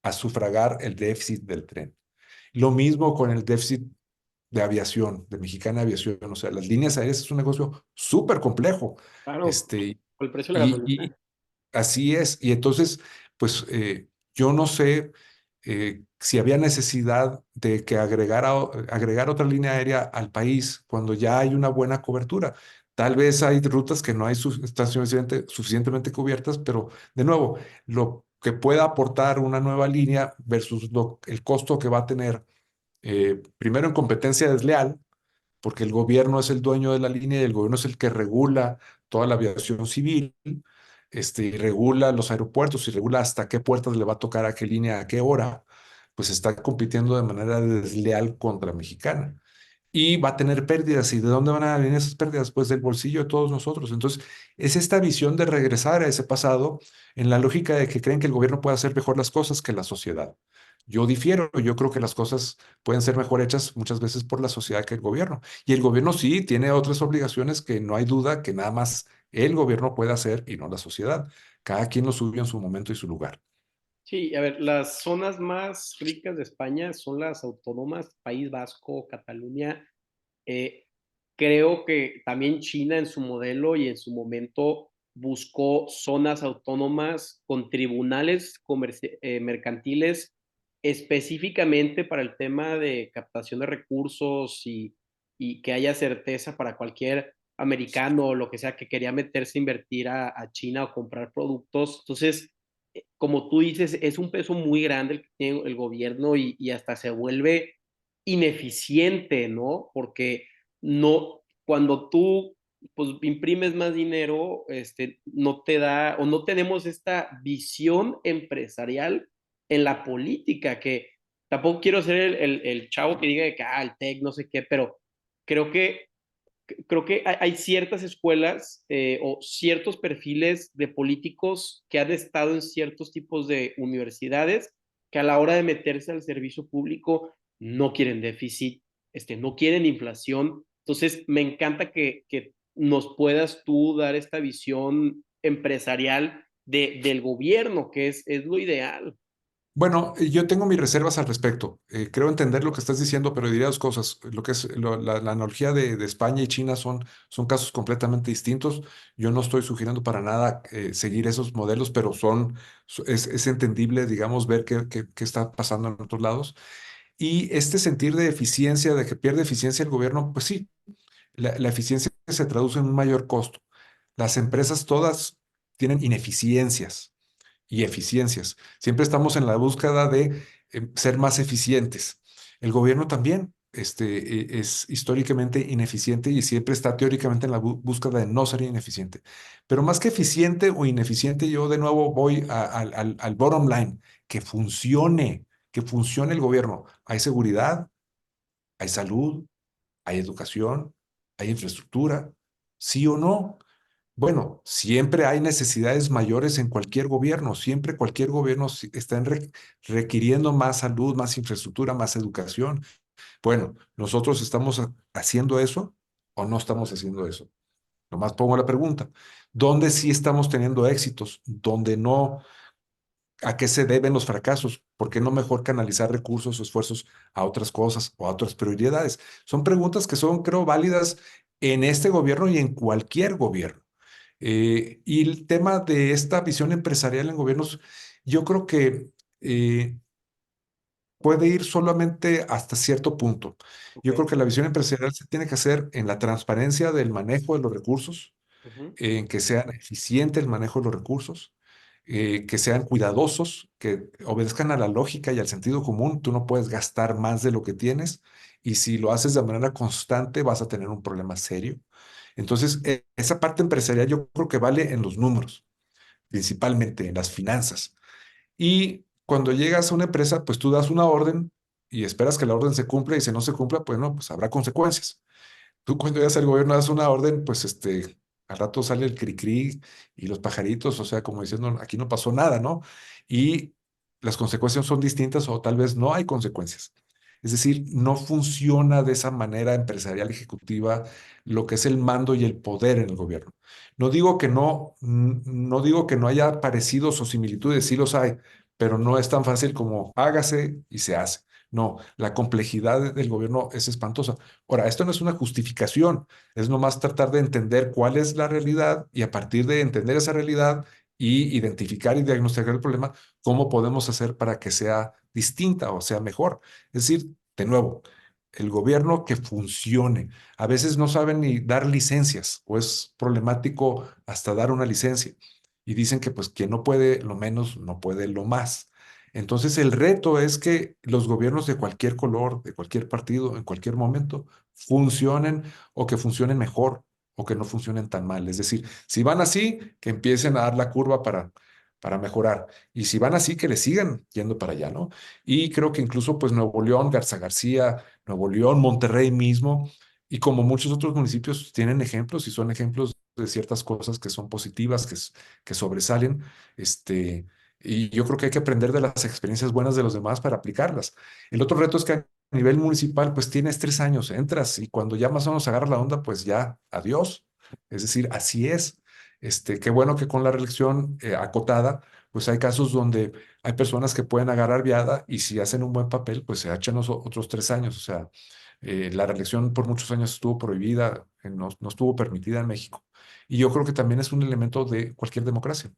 a sufragar el déficit del tren. Lo mismo con el déficit de aviación, de Mexicana Aviación. O sea, las líneas aéreas es un negocio súper complejo. Claro, Este, por el precio de la y gasolina. así es. Y entonces, pues yo no sé si había necesidad de que agregar otra línea aérea al país cuando ya hay una buena cobertura. Tal vez hay rutas que no hay están suficientemente cubiertas, pero de nuevo, lo que pueda aportar una nueva línea versus el costo que va a tener, primero en competencia desleal, porque el gobierno es el dueño de la línea y el gobierno es el que regula toda la aviación civil, y regula los aeropuertos y regula hasta qué puertas le va a tocar a qué línea, a qué hora, pues está compitiendo de manera desleal contra Mexicana. Y va a tener pérdidas. ¿Y de dónde van a venir esas pérdidas? Pues del bolsillo de todos nosotros. Entonces, es esta visión de regresar a ese pasado en la lógica de que creen que el gobierno puede hacer mejor las cosas que la sociedad. Yo difiero, yo creo que las cosas pueden ser mejor hechas muchas veces por la sociedad que el gobierno. Y el gobierno sí tiene otras obligaciones que no hay duda que nada más el gobierno puede hacer y no la sociedad. Cada quien lo subió en su momento y su lugar. Sí, a ver, las zonas más ricas de España son las autónomas, País Vasco, Cataluña. Eh, Creo que también China en su modelo y en su momento buscó zonas autónomas con tribunales mercantiles específicamente para el tema de captación de recursos y que haya certeza para cualquier americano o lo que sea que quería meterse a invertir a China o comprar productos. Entonces, como tú dices, es un peso muy grande el que tiene el gobierno y hasta se vuelve ineficiente, ¿no? Porque no, cuando tú pues imprimes más dinero, no te da o no tenemos esta visión empresarial en la política, que tampoco quiero ser el chavo que diga que el TEC, no sé qué, pero creo que creo que hay ciertas escuelas o ciertos perfiles de políticos que han estado en ciertos tipos de universidades que a la hora de meterse al servicio público no quieren déficit, no quieren inflación. Entonces, me encanta que nos puedas tú dar esta visión empresarial del gobierno, que es lo ideal. Bueno, yo tengo mis reservas al respecto. Creo entender lo que estás diciendo, pero diría dos cosas. Lo que es la analogía de España y China son casos completamente distintos. Yo no estoy sugiriendo para nada seguir esos modelos, pero es entendible, digamos, ver qué está pasando en otros lados. Y este sentir de eficiencia, de que pierde eficiencia el gobierno, pues sí, la eficiencia se traduce en un mayor costo. Las empresas todas tienen ineficiencias y eficiencias. Siempre estamos en la búsqueda de ser más eficientes. El gobierno también es históricamente ineficiente y siempre está teóricamente en la búsqueda de no ser ineficiente. Pero más que eficiente o ineficiente, yo de nuevo voy al bottom line, que funcione el gobierno. Hay seguridad, hay salud, hay educación, hay infraestructura, ¿sí o no? Bueno, siempre hay necesidades mayores en cualquier gobierno, siempre cualquier gobierno está requiriendo más salud, más infraestructura, más educación. Bueno, ¿nosotros estamos haciendo eso o no estamos haciendo eso? Nomás pongo la pregunta. ¿Dónde sí estamos teniendo éxitos? ¿Dónde no? ¿A qué se deben los fracasos? ¿Por qué no mejor canalizar recursos o esfuerzos a otras cosas o a otras prioridades? Son preguntas que son, creo, válidas en este gobierno y en cualquier gobierno. Y el tema de esta visión empresarial en gobiernos, yo creo que puede ir solamente hasta cierto punto. Ok. Yo creo que la visión empresarial se tiene que hacer en la transparencia del manejo de los recursos, Ujú. en que sean eficientes el manejo de los recursos, que sean cuidadosos, que obedezcan a la lógica y al sentido común. Tú no puedes gastar más de lo que tienes y si lo haces de manera constante vas a tener un problema serio. Entonces, esa parte empresarial yo creo que vale en los números, principalmente en las finanzas. Y cuando llegas a una empresa, pues tú das una orden y esperas que la orden se cumpla y si no se cumpla, pues no, pues habrá consecuencias. Tú cuando llegas al gobierno das una orden, pues al rato sale el cri-cri y los pajaritos, o sea, como diciendo, aquí no pasó nada, ¿no? Y las consecuencias son distintas o tal vez no hay consecuencias. Es decir, no funciona de esa manera empresarial ejecutiva lo que es el mando y el poder en el gobierno. No digo que no haya parecidos o similitudes, sí los hay, pero no es tan fácil como hágase y se hace. No, la complejidad del gobierno es espantosa. Ahora, esto no es una justificación, es nomás tratar de entender cuál es la realidad y a partir de entender esa realidad y identificar y diagnosticar el problema, cómo podemos hacer para que sea distinta o sea mejor. Es decir, de nuevo, el gobierno que funcione. A veces no saben ni dar licencias o es problemático hasta dar una licencia. Y dicen que pues quien no puede lo menos, no puede lo más. Entonces el reto es que los gobiernos de cualquier color, de cualquier partido, en cualquier momento, funcionen o que funcionen mejor o que no funcionen tan mal. Es decir, si van así, que empiecen a dar la curva para mejorar. Y si van así, que le sigan yendo para allá, ¿no? Y creo que incluso pues Nuevo León, Garza García, Nuevo León, Monterrey mismo, y como muchos otros municipios tienen ejemplos y son ejemplos de ciertas cosas que son positivas, que sobresalen, y yo creo que hay que aprender de las experiencias buenas de los demás para aplicarlas. El otro reto es que a nivel municipal, pues tienes 3 años, entras y cuando ya más o menos agarras la onda, pues ya, adiós. Es decir, así es. Qué bueno que con la reelección acotada, pues hay casos donde hay personas que pueden agarrar viada y si hacen un buen papel, pues se echan otros 3 años. O sea, la reelección por muchos años estuvo prohibida, no estuvo permitida en México. Y yo creo que también es un elemento de cualquier democracia.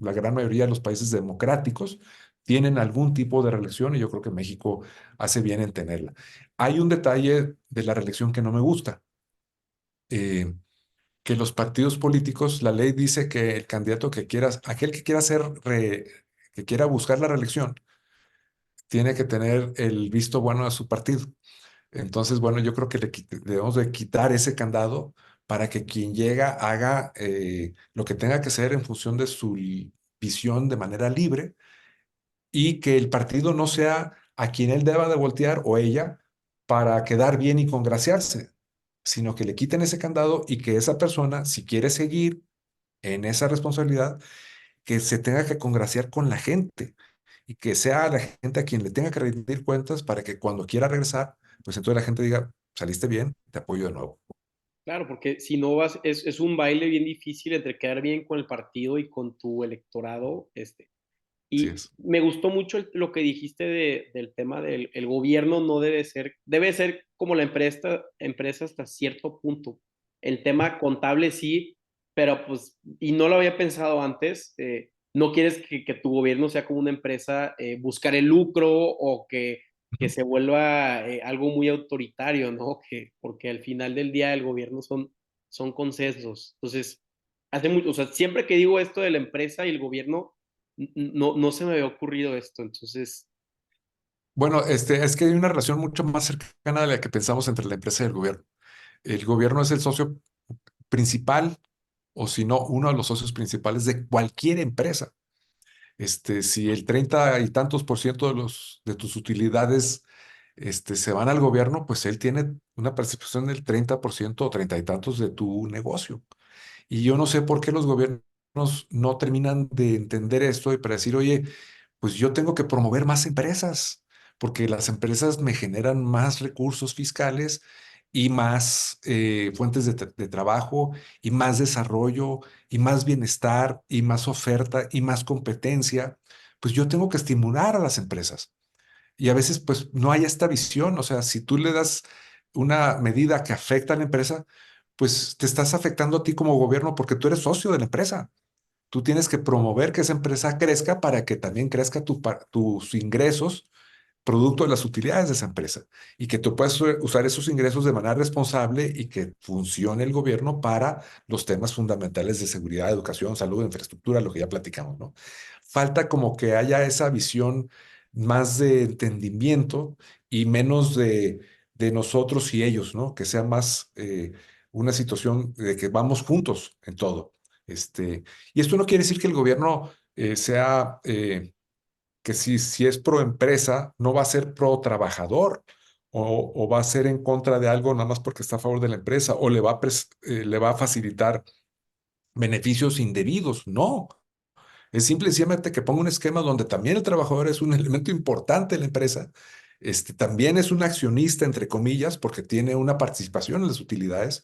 La gran mayoría de los países democráticos tienen algún tipo de reelección y yo creo que México hace bien en tenerla. Hay un detalle de la reelección que no me gusta, eh, que los partidos políticos, la ley dice que el candidato que quieras, aquel que quiera que quiera buscar la reelección, tiene que tener el visto bueno de su partido. Entonces, bueno, yo creo que debemos de quitar ese candado para que quien llega haga lo que tenga que hacer en función de su visión de manera libre y que el partido no sea a quien él deba de voltear o ella para quedar bien y congraciarse, sino que le quiten ese candado y que esa persona, si quiere seguir en esa responsabilidad, que se tenga que congraciar con la gente y que sea la gente a quien le tenga que rendir cuentas para que cuando quiera regresar, pues entonces la gente diga, saliste bien, te apoyo de nuevo. Claro, porque si no vas, es un baile bien difícil entre quedar bien con el partido y con tu electorado. Así Y es. me gustó mucho lo que dijiste del tema del el gobierno no debe ser, debe ser como la empresa hasta cierto punto. El tema contable sí, pero pues, y no lo había pensado antes, no quieres que tu gobierno sea como una empresa, buscar el lucro o que Ujú. se vuelva algo muy autoritario, ¿no? Porque al final del día el gobierno son consensos. Entonces, o sea, siempre que digo esto de la empresa y el gobierno, no se me había ocurrido esto, entonces, Bueno, es que hay una relación mucho más cercana de la que pensamos entre la empresa y el gobierno. El gobierno es el socio principal, o si no, uno de los socios principales de cualquier empresa. Si el 30 y tantos por ciento de tus utilidades, se van al gobierno, pues él tiene una participación del 30% o 30 y tantos de tu negocio. Y yo no sé por qué los gobiernos no terminan de entender esto y para decir, oye, pues yo tengo que promover más empresas, porque las empresas me generan más recursos fiscales y más fuentes de trabajo y más desarrollo y más bienestar y más oferta y más competencia. Pues yo tengo que estimular a las empresas. Y a veces pues no hay esta visión, o sea, si tú le das una medida que afecta a la empresa, pues te estás afectando a ti como gobierno porque tú eres socio de la empresa. Tú tienes que promover que esa empresa crezca para que también crezca tus ingresos producto de las utilidades de esa empresa y que tú puedas usar esos ingresos de manera responsable y que funcione el gobierno para los temas fundamentales de seguridad, educación, salud, infraestructura, lo que ya platicamos, ¿no? Falta como que haya esa visión más de entendimiento y menos de nosotros y ellos, ¿no? Que sea más una situación de que vamos juntos en todo. Y esto no quiere decir que el gobierno sea que si es pro empresa, no va a ser pro trabajador o va a ser en contra de algo nada más porque está a favor de la empresa o le va a facilitar beneficios indebidos. No, es simple y sencillamente que ponga un esquema donde también el trabajador es un elemento importante en la empresa. También es un accionista, entre comillas, porque tiene una participación en las utilidades.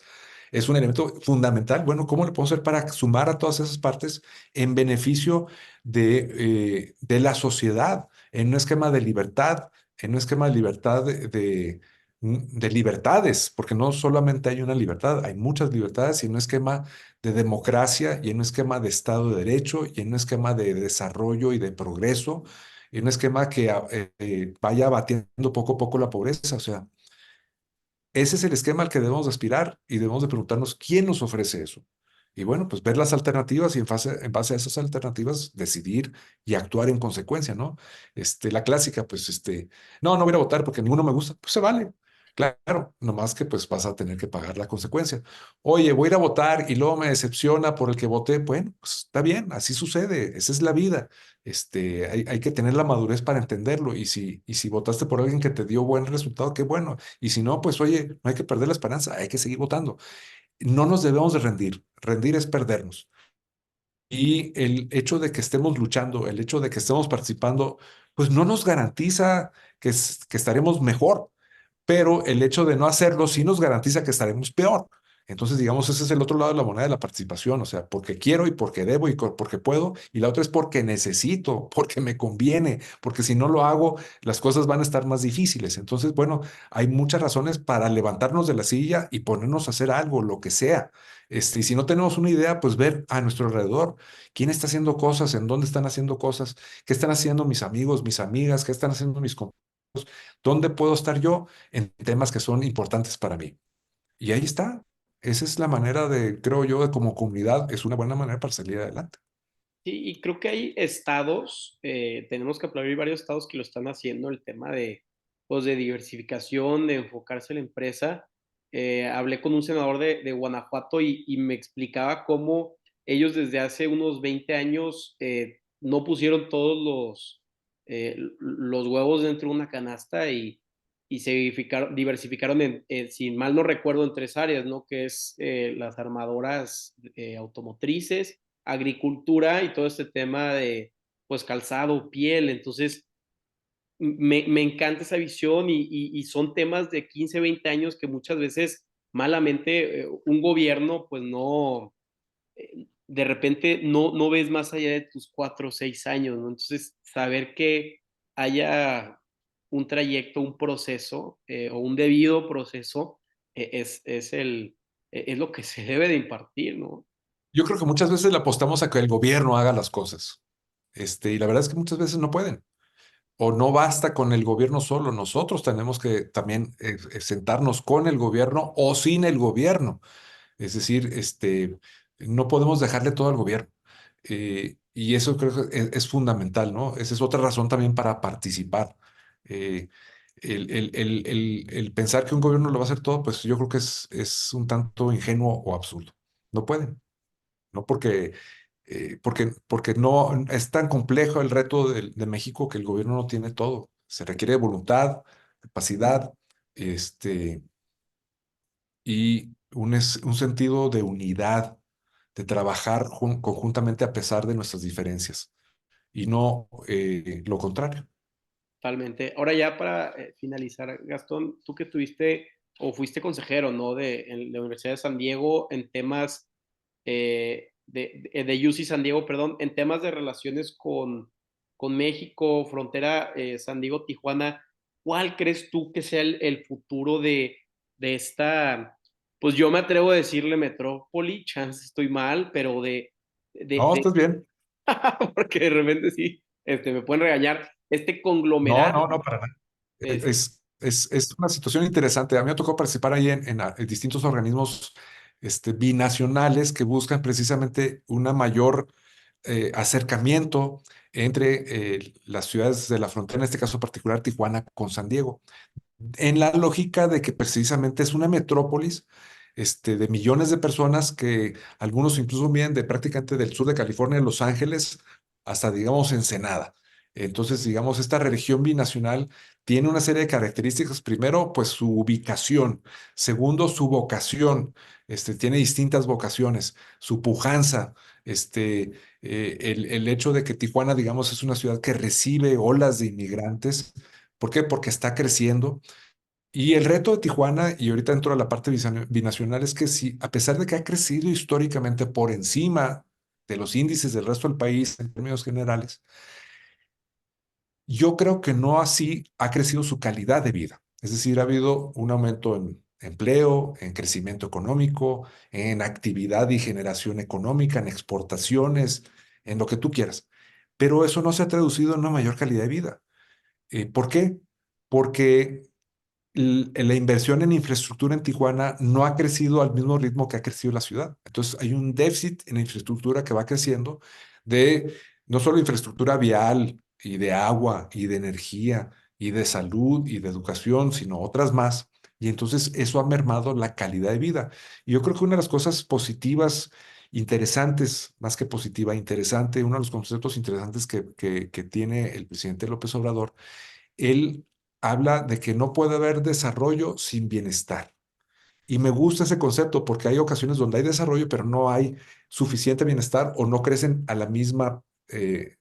Es un elemento fundamental. Bueno, ¿cómo le podemos hacer para sumar a todas esas partes en beneficio de la sociedad, en un esquema de libertad, en un esquema de libertad de libertades? Porque no solamente hay una libertad, hay muchas libertades y en un esquema de democracia y en un esquema de Estado de Derecho y en un esquema de desarrollo y de progreso y en un esquema que vaya abatiendo poco a poco la pobreza. O sea, ese es el esquema al que debemos de aspirar y debemos de preguntarnos quién nos ofrece eso. Y bueno, pues ver las alternativas y en base a esas alternativas decidir y actuar en consecuencia, ¿no? La clásica, pues, no voy a votar porque ninguno me gusta, pues se vale. Claro, nomás que pues vas a tener que pagar la consecuencia. Oye, voy a ir a votar y luego me decepciona por el que voté. Bueno, pues está bien, así sucede, esa es la vida. Hay que tener la madurez para entenderlo y si votaste por alguien que te dio buen resultado, qué bueno. Y si no, pues oye, no hay que perder la esperanza, hay que seguir votando. No nos debemos de rendir. Rendir es perdernos. Y el hecho de que estemos luchando, el hecho de que estemos participando, pues no nos garantiza que estaremos mejor, pero el hecho de no hacerlo sí nos garantiza que estaremos peor. Entonces, digamos, ese es el otro lado de la moneda de la participación, o sea, porque quiero y porque debo y porque puedo, y la otra es porque necesito, porque me conviene, porque si no lo hago, las cosas van a estar más difíciles. Entonces, bueno, hay muchas razones para levantarnos de la silla y ponernos a hacer algo, lo que sea. Y si no tenemos una idea, pues ver a nuestro alrededor quién está haciendo cosas, en dónde están haciendo cosas, qué están haciendo mis amigos, mis amigas, qué están haciendo mis compañeros, dónde puedo estar yo en temas que son importantes para mí. Y ahí está. Esa es la manera de, creo yo, de como comunidad, es una buena manera para salir adelante. Sí, y creo que hay estados, tenemos que aplaudir varios estados que lo están haciendo, el tema de, pues, de diversificación, de enfocarse en la empresa. Hablé con un senador de Guanajuato y me explicaba cómo ellos desde hace unos 20 años no pusieron todos los huevos dentro de una canasta y se diversificaron si mal no recuerdo, en tres áreas, ¿no? Que es las armadoras automotrices, agricultura y todo este tema de, pues, calzado, piel. Entonces, me encanta esa visión y son temas de 15 20 años que muchas veces malamente un gobierno, pues no, de repente no ves más allá de tus 4 o 6 años, ¿no? Entonces, saber que haya un trayecto, un proceso o un debido proceso es lo que se debe de impartir, ¿no? Yo creo que muchas veces le apostamos a que el gobierno haga las cosas. Y la verdad es que muchas veces no pueden. O no basta con el gobierno solo. Nosotros tenemos que también sentarnos con el gobierno o sin el gobierno. Es decir, no podemos dejarle todo al gobierno. Y eso creo que es fundamental, ¿no? Esa es otra razón también para participar. Eh, el pensar que un gobierno lo va a hacer todo, pues yo creo que es un tanto ingenuo o absurdo. No pueden, ¿no? Porque no es tan complejo el reto de México que el gobierno no tiene todo. Se requiere de voluntad, capacidad, este, y un sentido de unidad, de trabajar conjuntamente a pesar de nuestras diferencias y no lo contrario. Totalmente. Ahora ya para finalizar, Gastón, tú que tuviste o fuiste consejero, ¿no? En la Universidad de San Diego en temas de UC San Diego, perdón, en temas de relaciones con México, frontera San Diego-Tijuana, ¿cuál crees tú que sea el futuro de esta, pues yo me atrevo a decirle metrópoli, chance estoy mal, pero de, No, de estás bien. porque de repente sí, me pueden regañar, este No, conglomerado no, no, para nada. Es, Es una situación interesante. A mí me tocó participar ahí en distintos organismos binacionales que buscan precisamente una mayor acercamiento entre las ciudades de la frontera, en este caso particular Tijuana con San Diego, en la lógica de que precisamente es una metrópolis de millones de personas que algunos incluso vienen de prácticamente del sur de California, Los Ángeles, hasta, digamos, Ensenada. Entonces, digamos, esta región binacional tiene una serie de características. Primero, pues su ubicación. Segundo, su vocación. Tiene distintas vocaciones. Su pujanza. El hecho de que Tijuana, digamos, es una ciudad que recibe olas de inmigrantes. ¿Por qué? Porque está creciendo. Y el reto de Tijuana, y ahorita dentro de la parte binacional, es que si, a pesar de que ha crecido históricamente por encima de los índices del resto del país en términos generales, yo creo que no así ha crecido su calidad de vida. Es decir, ha habido un aumento en empleo, en crecimiento económico, en actividad y generación económica, en exportaciones, en lo que tú quieras. Pero eso no se ha traducido en una mayor calidad de vida. ¿Por qué? Porque la inversión en infraestructura en Tijuana no ha crecido al mismo ritmo que ha crecido la ciudad. Entonces hay un déficit en infraestructura que va creciendo de no solo infraestructura vial y de agua y de energía y de salud y de educación, sino otras más. Y entonces eso ha mermado la calidad de vida. Y yo creo que una de las cosas positivas, interesantes, más que positiva, interesante, uno de los conceptos interesantes que tiene el presidente López Obrador, él habla de que no puede haber desarrollo sin bienestar. Y me gusta ese concepto porque hay ocasiones donde hay desarrollo, pero no hay suficiente bienestar o no crecen a la misma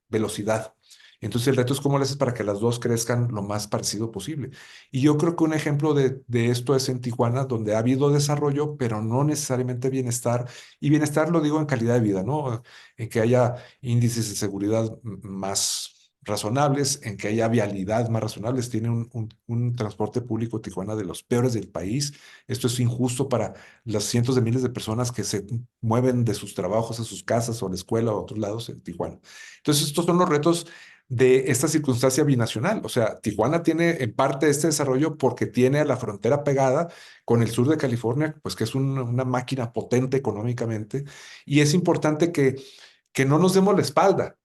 velocidad. Entonces el reto es cómo le haces para que las dos crezcan lo más parecido posible. Y yo creo que un ejemplo de esto es en Tijuana, donde ha habido desarrollo, pero no necesariamente bienestar. Y bienestar lo digo en calidad de vida, ¿no? En que haya índices de seguridad más razonables, en que haya vialidad más razonables. Tiene un transporte público Tijuana de los peores del país. Esto es injusto para los cientos de miles de personas que se mueven de sus trabajos a sus casas o a la escuela o a otros lados en Tijuana. Entonces, estos son los retos de esta circunstancia binacional. O sea, Tijuana tiene en parte este desarrollo porque tiene a la frontera pegada con el sur de California, pues que es una máquina potente económicamente. Y es importante que no nos demos la espalda.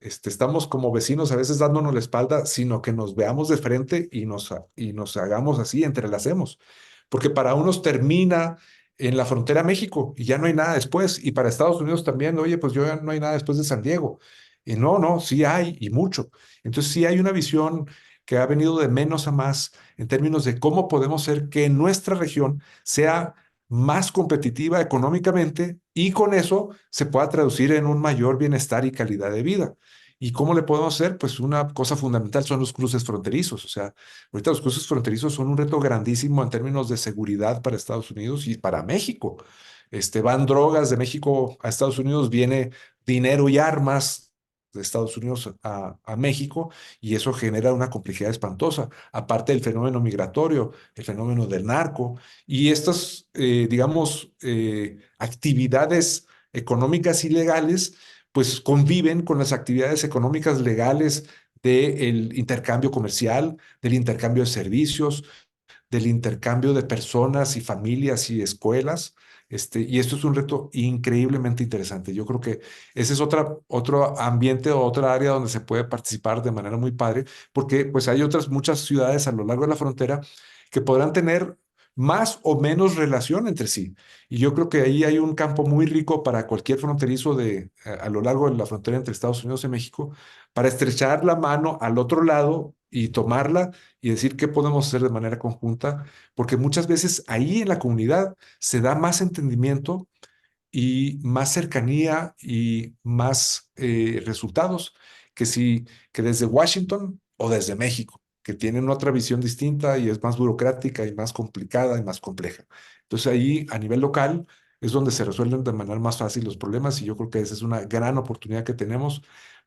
Estamos como vecinos a veces dándonos la espalda, sino que nos veamos de frente y nos hagamos así, entrelacemos. Porque para unos termina en la frontera México y ya no hay nada después. Y para Estados Unidos también, oye, pues yo ya no hay nada después de San Diego. Y no, no, sí hay y mucho. Entonces sí hay una visión que ha venido de menos a más en términos de cómo podemos hacer que nuestra región sea más competitiva económicamente y con eso se pueda traducir en un mayor bienestar y calidad de vida. ¿Y cómo le podemos hacer? Pues una cosa fundamental son los cruces fronterizos. O sea, ahorita los cruces fronterizos son un reto grandísimo en términos de seguridad para Estados Unidos y para México. Van drogas de México a Estados Unidos, viene dinero y armas de Estados Unidos a México y eso genera una complejidad espantosa, aparte del fenómeno migratorio, el fenómeno del narco y estas, digamos, actividades económicas ilegales pues conviven con las actividades económicas legales del intercambio comercial, del intercambio de servicios, del intercambio de personas y familias y escuelas. Y esto es un reto increíblemente interesante. Yo creo que ese es otro ambiente o otra área donde se puede participar de manera muy padre, porque pues hay otras muchas ciudades a lo largo de la frontera que podrán tener más o menos relación entre sí. Y yo creo que ahí hay un campo muy rico para cualquier fronterizo a lo largo de la frontera entre Estados Unidos y México, para estrechar la mano al otro lado y tomarla y decir qué podemos hacer de manera conjunta, porque muchas veces ahí en la comunidad se da más entendimiento y más cercanía y más resultados que desde Washington o desde México, que tienen otra visión distinta y es más burocrática y más complicada y más compleja. Entonces ahí a nivel local es donde se resuelven de manera más fácil los problemas y yo creo que esa es una gran oportunidad que tenemos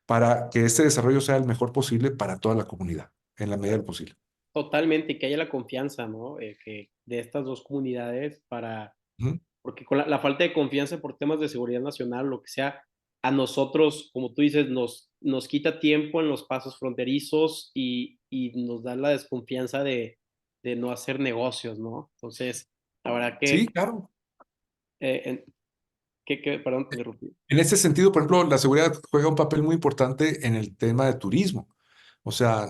para que este desarrollo sea el mejor posible para toda la comunidad, en la medida del posible. totalmente, que haya la confianza, ¿no? Que de estas dos comunidades para, Ujú. porque con la falta de confianza por temas de seguridad nacional, lo que sea, a nosotros, como tú dices, nos quita tiempo en los pasos fronterizos y nos da la desconfianza de no hacer negocios, ¿no? Entonces, la verdad Sí, que, claro. perdón, te interrumpí. En ese sentido, por ejemplo, la seguridad juega un papel muy importante en el tema de turismo. O sea,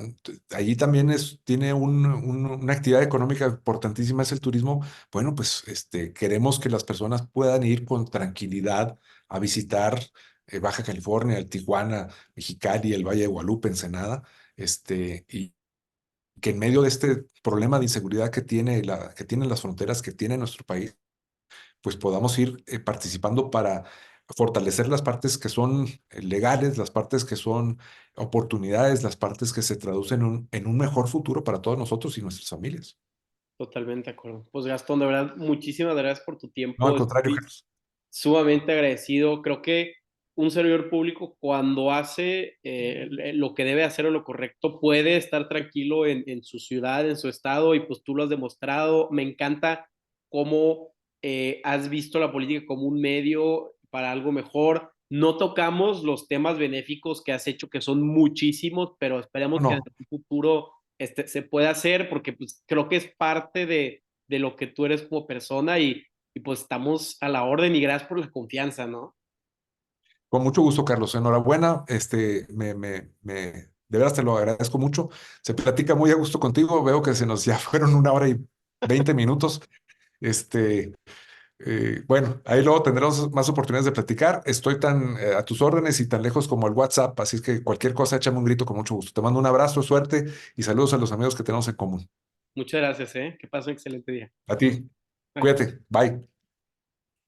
allí también tiene una actividad económica importantísima, es el turismo. Bueno, pues queremos que las personas puedan ir con tranquilidad a visitar Baja California, el Tijuana, Mexicali, el Valle de Guadalupe, Ensenada, y que en medio de este problema de inseguridad que tienen las fronteras, que tiene nuestro país, pues podamos ir participando para fortalecer las partes que son legales, las partes que son oportunidades, las partes que se traducen en un mejor futuro para todos nosotros y nuestras familias. Totalmente de acuerdo. Pues Gastón, de verdad, muchísimas gracias por tu No, al tiempo. contrario, Estoy Carlos. sumamente agradecido. Creo que un servidor público cuando hace lo que debe hacer o lo correcto puede estar tranquilo en su ciudad, en su estado y pues tú lo has demostrado. Me encanta cómo has visto la política como un medio para algo mejor. No tocamos los temas benéficos que has hecho, que son muchísimos, pero esperemos que en No, el futuro se pueda hacer porque pues, creo que es parte de lo que tú eres como persona y pues estamos a la orden y gracias por la confianza, ¿no? con mucho gusto, Carlos. Enhorabuena. De veras te lo agradezco mucho. Se platica muy a gusto contigo. Veo que se nos ya fueron 1 hora y 20 minutos. Este, bueno, ahí luego tendremos más oportunidades de platicar. Estoy tan a tus órdenes y tan lejos como el WhatsApp, así es que cualquier cosa, échame un grito con mucho gusto. Te mando un abrazo, suerte y saludos a los amigos que tenemos en común. Muchas gracias, ¿eh? Que pasen un excelente día. A ti, Bye. cuídate, bye.